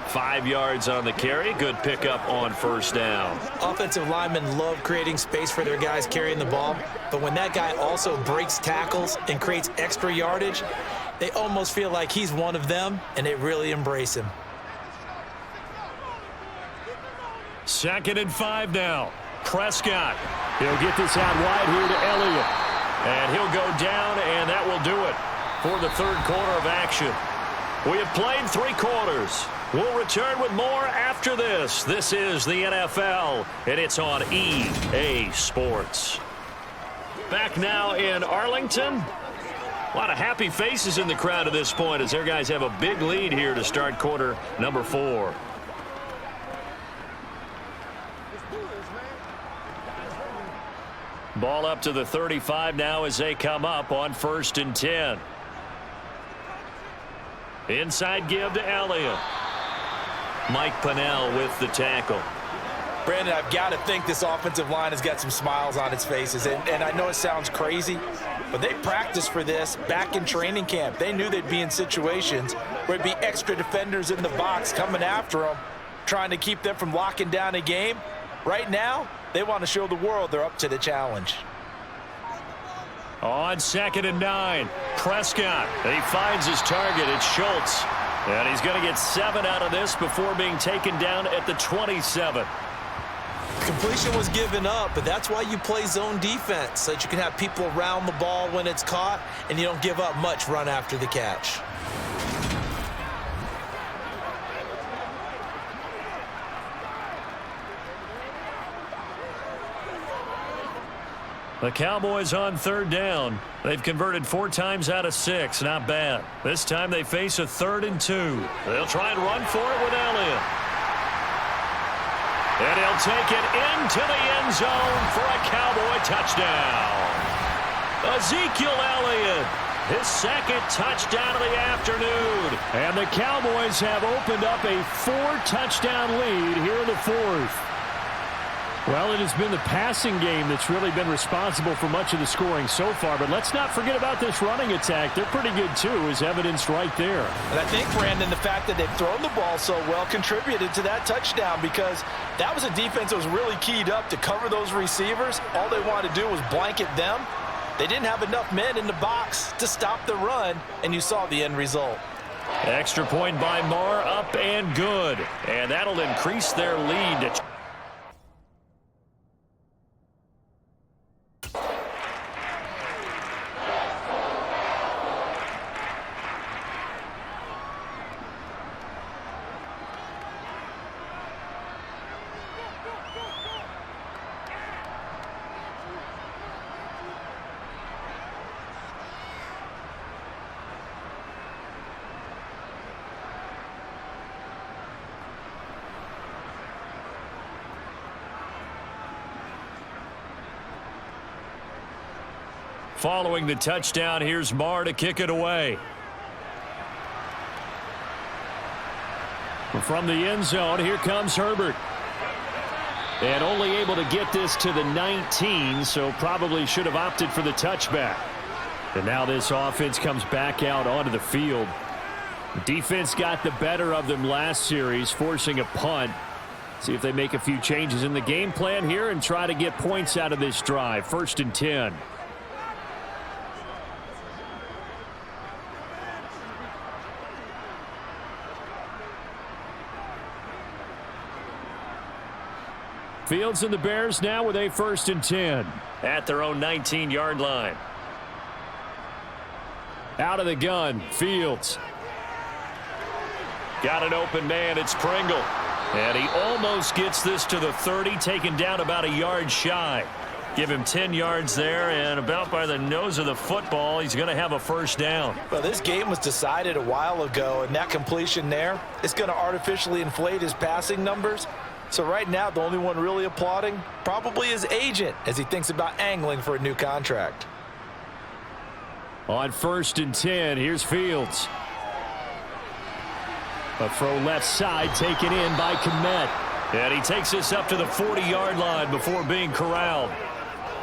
5 yards on the carry. Good pickup on 1st down. Offensive linemen love creating space for their guys carrying the ball, but when that guy also breaks tackles and creates extra yardage, they almost feel like he's one of them, and they really embrace him. 2nd and 5 now. Prescott. He'll get this out wide here to Elliott. And he'll go down, and that will do it for the 3rd quarter of action. We have played 3 quarters. We'll return with more after this. This is the NFL, and it's on EA Sports. Back now in Arlington. A lot of happy faces in the crowd at this point as their guys have a big lead here to start quarter number 4. Ball up to the 35 now as they come up on 1st and 10. Inside give to Elliott. Mike Pennell with the tackle. Brandon, I've got to think this offensive line has got some smiles on its faces. And I know it sounds crazy, but they practiced for this back in training camp. They knew they'd be in situations where there'd be extra defenders in the box coming after them, trying to keep them from locking down a game. Right now, they want to show the world they're up to the challenge. On 2nd and 9, Prescott. He finds his target. It's Schultz. And he's going to get 7 out of this before being taken down at the 27. Completion was given up, but that's why you play zone defense, so that you can have people around the ball when it's caught, and you don't give up much run after the catch. The Cowboys on 3rd down. They've converted 4 times out of 6. Not bad. This time they face a 3rd and 2. They'll try and run for it with Elliott. And he'll take it into the end zone for a Cowboy touchdown. Ezekiel Elliott, his 2nd touchdown of the afternoon. And the Cowboys have opened up a 4-touchdown lead here in the 4th. Well, it has been the passing game that's really been responsible for much of the scoring so far. But let's not forget about this running attack. They're pretty good, too, as evidenced right there. And I think, Brandon, the fact that they've thrown the ball so well contributed to that touchdown, because that was a defense that was really keyed up to cover those receivers. All they wanted to do was blanket them. They didn't have enough men in the box to stop the run, and you saw the end result. Extra point by Marr, up and good. And that'll increase their lead to Following the touchdown, here's Marr to kick it away. From the end zone, here comes Herbert. And only able to get this to the 19, so probably should have opted for the touchback. And now this offense comes back out onto the field. Defense got the better of them last series, forcing a punt. See if they make a few changes in the game plan here and try to get points out of this drive. 1st and 10. Fields and the Bears now with a 1st and 10 at their own 19-yard line. Out of the gun, Fields. Got an open man, it's Pringle. And he almost gets this to the 30, taken down about a yard shy. Give him 10 yards there, and about by the nose of the football, he's going to have a 1st down. Well, this game was decided a while ago, and that completion there is going to artificially inflate his passing numbers. So right now, the only one really applauding probably his agent as he thinks about angling for a new contract. On 1st and 10, here's Fields. A throw left side taken in by Kmet. And he takes this up to the 40-yard line before being corralled.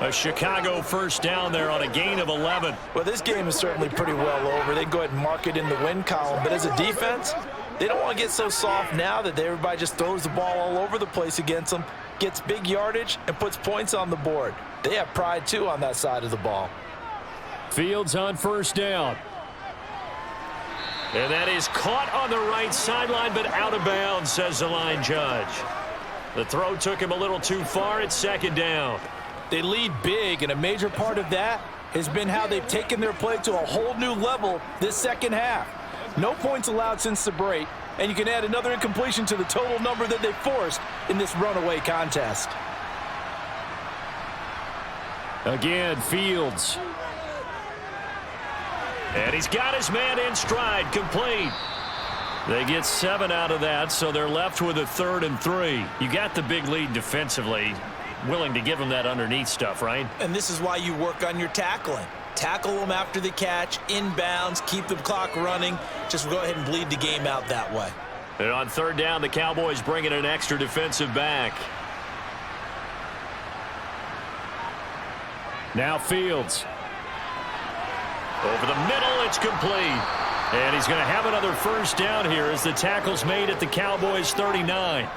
A Chicago 1st down there on a gain of 11. Well, this game is certainly pretty well over. They can go ahead and mark it in the win column. But as a defense, they don't want to get so soft now that everybody just throws the ball all over the place against them, gets big yardage, and puts points on the board. They have pride, too, on that side of the ball. Fields on 1st down. And that is caught on the right sideline, but out of bounds, says the line judge. The throw took him a little too far. It's 2nd down. They lead big, and a major part of that has been how they've taken their play to a whole new level this second half. No points allowed since the break, and you can add another incompletion to the total number that they forced in this runaway contest. Again, Fields. And he's got his man in stride, complete. They get 7 out of that, so they're left with a 3rd and 3. You got the big lead defensively. Willing to give them that underneath stuff, right? And this is why you work on your tackling. Tackle them after the catch, inbounds, keep the clock running. Just go ahead and bleed the game out that way. And on 3rd down, the Cowboys bring in an extra defensive back. Now Fields. Over the middle, it's complete. And he's going to have another 1st down here as the tackle's made at the Cowboys 39.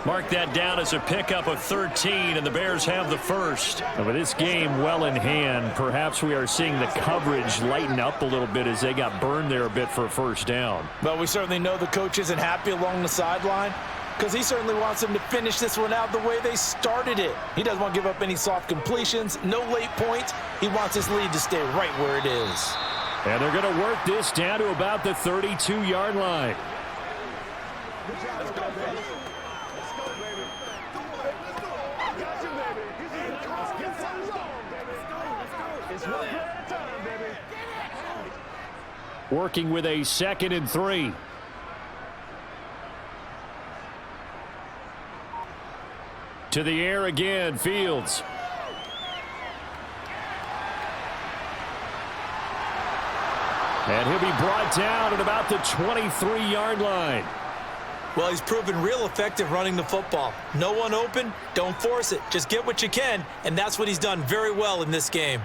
Mark that down as a pickup of 13, and the Bears have the 1st. And with this game well in hand, perhaps we are seeing the coverage lighten up a little bit as they got burned there a bit for a 1st down. But we certainly know the coach isn't happy along the sideline because he certainly wants them to finish this one out the way they started it. He doesn't want to give up any soft completions, no late points. He wants his lead to stay right where it is. And they're going to work this down to about the 32-yard line. Working with a 2nd and 3. To the air again, Fields. And he'll be brought down at about the 23-yard line. Well, he's proven real effective running the football. No one open, don't force it. Just get what you can, and that's what he's done very well in this game.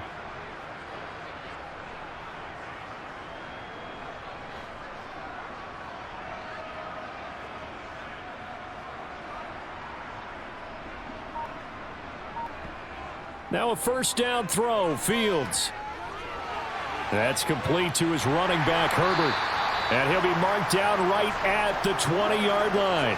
Now a 1st down throw, Fields. That's complete to his running back, Herbert. And he'll be marked down right at the 20-yard line.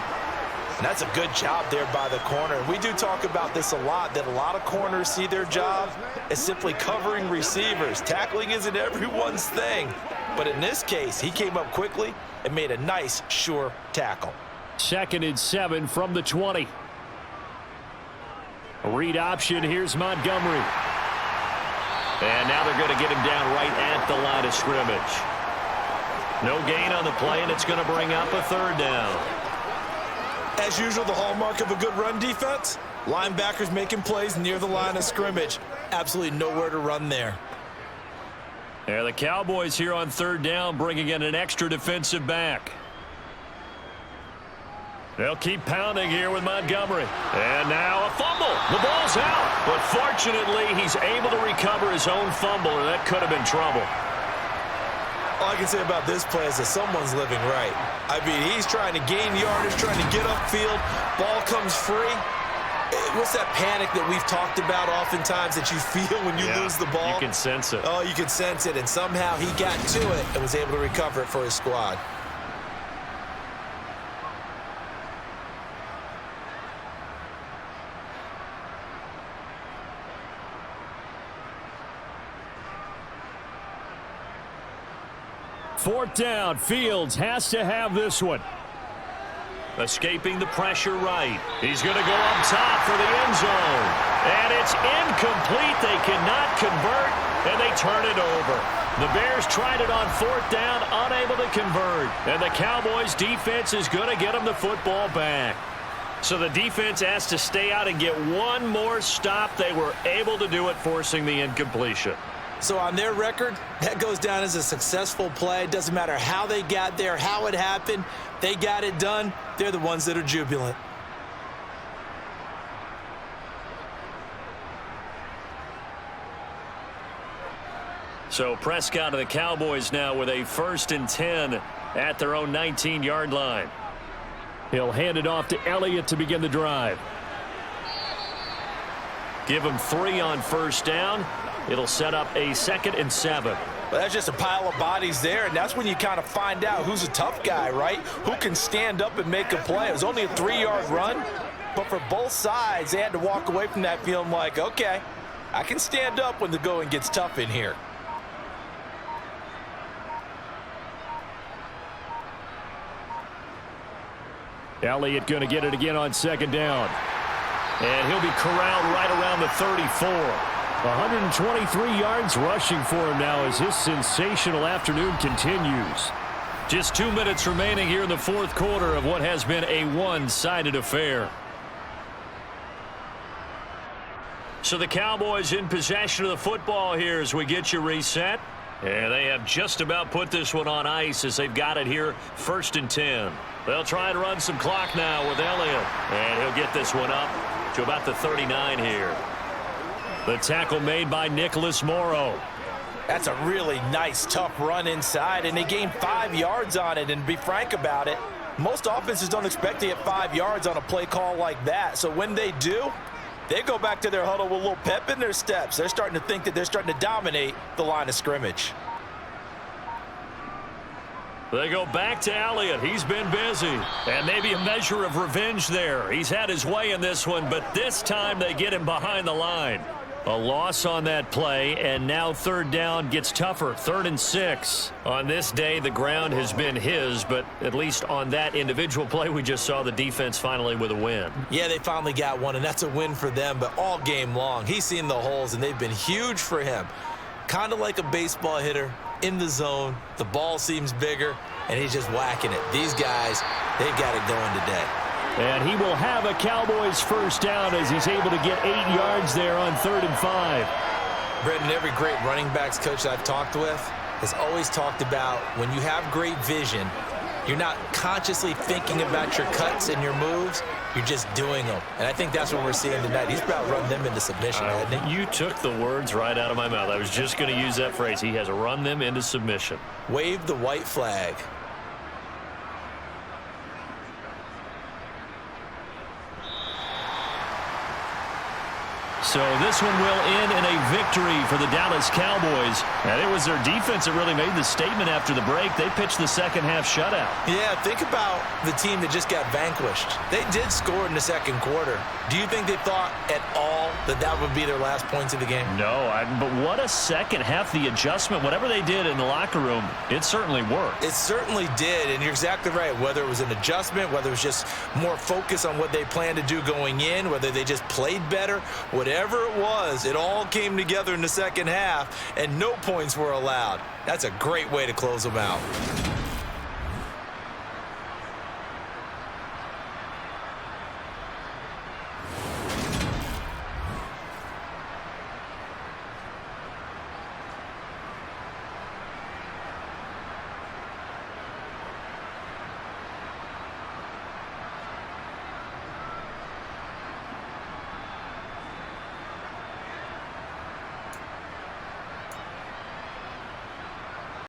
And that's a good job there by the corner. We do talk about this a lot, that a lot of corners see their job as simply covering receivers. Tackling isn't everyone's thing. But in this case, he came up quickly and made a nice, sure tackle. 2nd and 7 from the 20. A read option. Here's Montgomery. And now they're going to get him down right at the line of scrimmage. No gain on the play, and it's going to bring up a 3rd down. As usual, the hallmark of a good run defense, linebackers making plays near the line of scrimmage. Absolutely nowhere to run there. And the Cowboys here on third down, bringing in an extra defensive back. They'll keep pounding here with Montgomery. And now a fumble. The ball's out. But fortunately, he's able to recover his own fumble, or that could have been trouble. All I can say about this play is that someone's living right. I mean, he's trying to gain yardage, trying to get upfield. Ball comes free. What's that panic that we've talked about oftentimes that you feel when you lose the ball? You can sense it. Oh, you can sense it. And somehow he got to it and was able to recover it for his squad. Fourth down, Fields has to have this one. Escaping the pressure right. He's going to go up top for the end zone. And it's incomplete. They cannot convert, and they turn it over. The Bears tried it on fourth down, unable to convert. And the Cowboys defense is going to get them the football back. So the defense has to stay out and get one more stop. They were able to do it, forcing the incompletion. So on their record, that goes down as a successful play. It doesn't matter how they got there, how it happened. They got it done. They're the ones that are jubilant. So Prescott of the Cowboys now with a 1st and 10 at their own 19-yard line. He'll hand it off to Elliott to begin the drive. Give him 3 on first down. It'll set up a 2nd and 7. Well, that's just a pile of bodies there, and that's when you kind of find out who's a tough guy, right? Who can stand up and make a play. It was only a 3-yard run, but for both sides, they had to walk away from that feeling like, okay, I can stand up when the going gets tough in here. Elliott going to get it again on 2nd down. And he'll be corralled right around the 34. 123 yards rushing for him now as his sensational afternoon continues. Just 2 minutes remaining here in the fourth quarter of what has been a one-sided affair. So the Cowboys in possession of the football here as we get you reset. And they have just about put this one on ice as they've got it here, 1st and 10. They'll try and run some clock now with Elliott. And he'll get this one up to about the 39 here. The tackle made by Nicholas Morrow. That's a really nice, tough run inside, and they gained 5 yards on it. And to be frank about it, most offenses don't expect to get 5 yards on a play call like that. So when they do, they go back to their huddle with a little pep in their steps. They're starting to think that they're starting to dominate the line of scrimmage. They go back to Elliott. He's been busy. And maybe a measure of revenge there. He's had his way in this one, but this time they get him behind the line. A loss on that play, and now 3rd down gets tougher. 3rd and 6. On this day, the ground has been his, but at least on that individual play, we just saw the defense finally with a win. Yeah, they finally got one, and that's a win for them, but all game long, he's seen the holes, and they've been huge for him. Kind of like a baseball hitter in the zone. The ball seems bigger, and he's just whacking it. These guys, they've got it going today. And he will have a Cowboys 1st down as he's able to get 8 yards there on 3rd and 5. Brendan, every great running backs coach I've talked with has always talked about when you have great vision, you're not consciously thinking about your cuts and your moves. You're just doing them. And I think that's what we're seeing tonight. He's about to run them into submission, hasn't he? You took the words right out of my mouth. I was just going to use that phrase. He has run them into submission. Wave the white flag. So this one will end in a victory for the Dallas Cowboys. And it was their defense that really made the statement after the break. They pitched the second half shutout. Yeah, think about the team that just got vanquished. They did score in the second quarter. Do you think they thought at all that that would be their last points of the game? No, but what a second half. The adjustment, whatever they did in the locker room, it certainly worked. It certainly did, and you're exactly right. Whether it was an adjustment, whether it was just more focus on what they planned to do going in, whether they just played better, whatever it was, it all came together in the second half, and no points were allowed. That's a great way to close them out.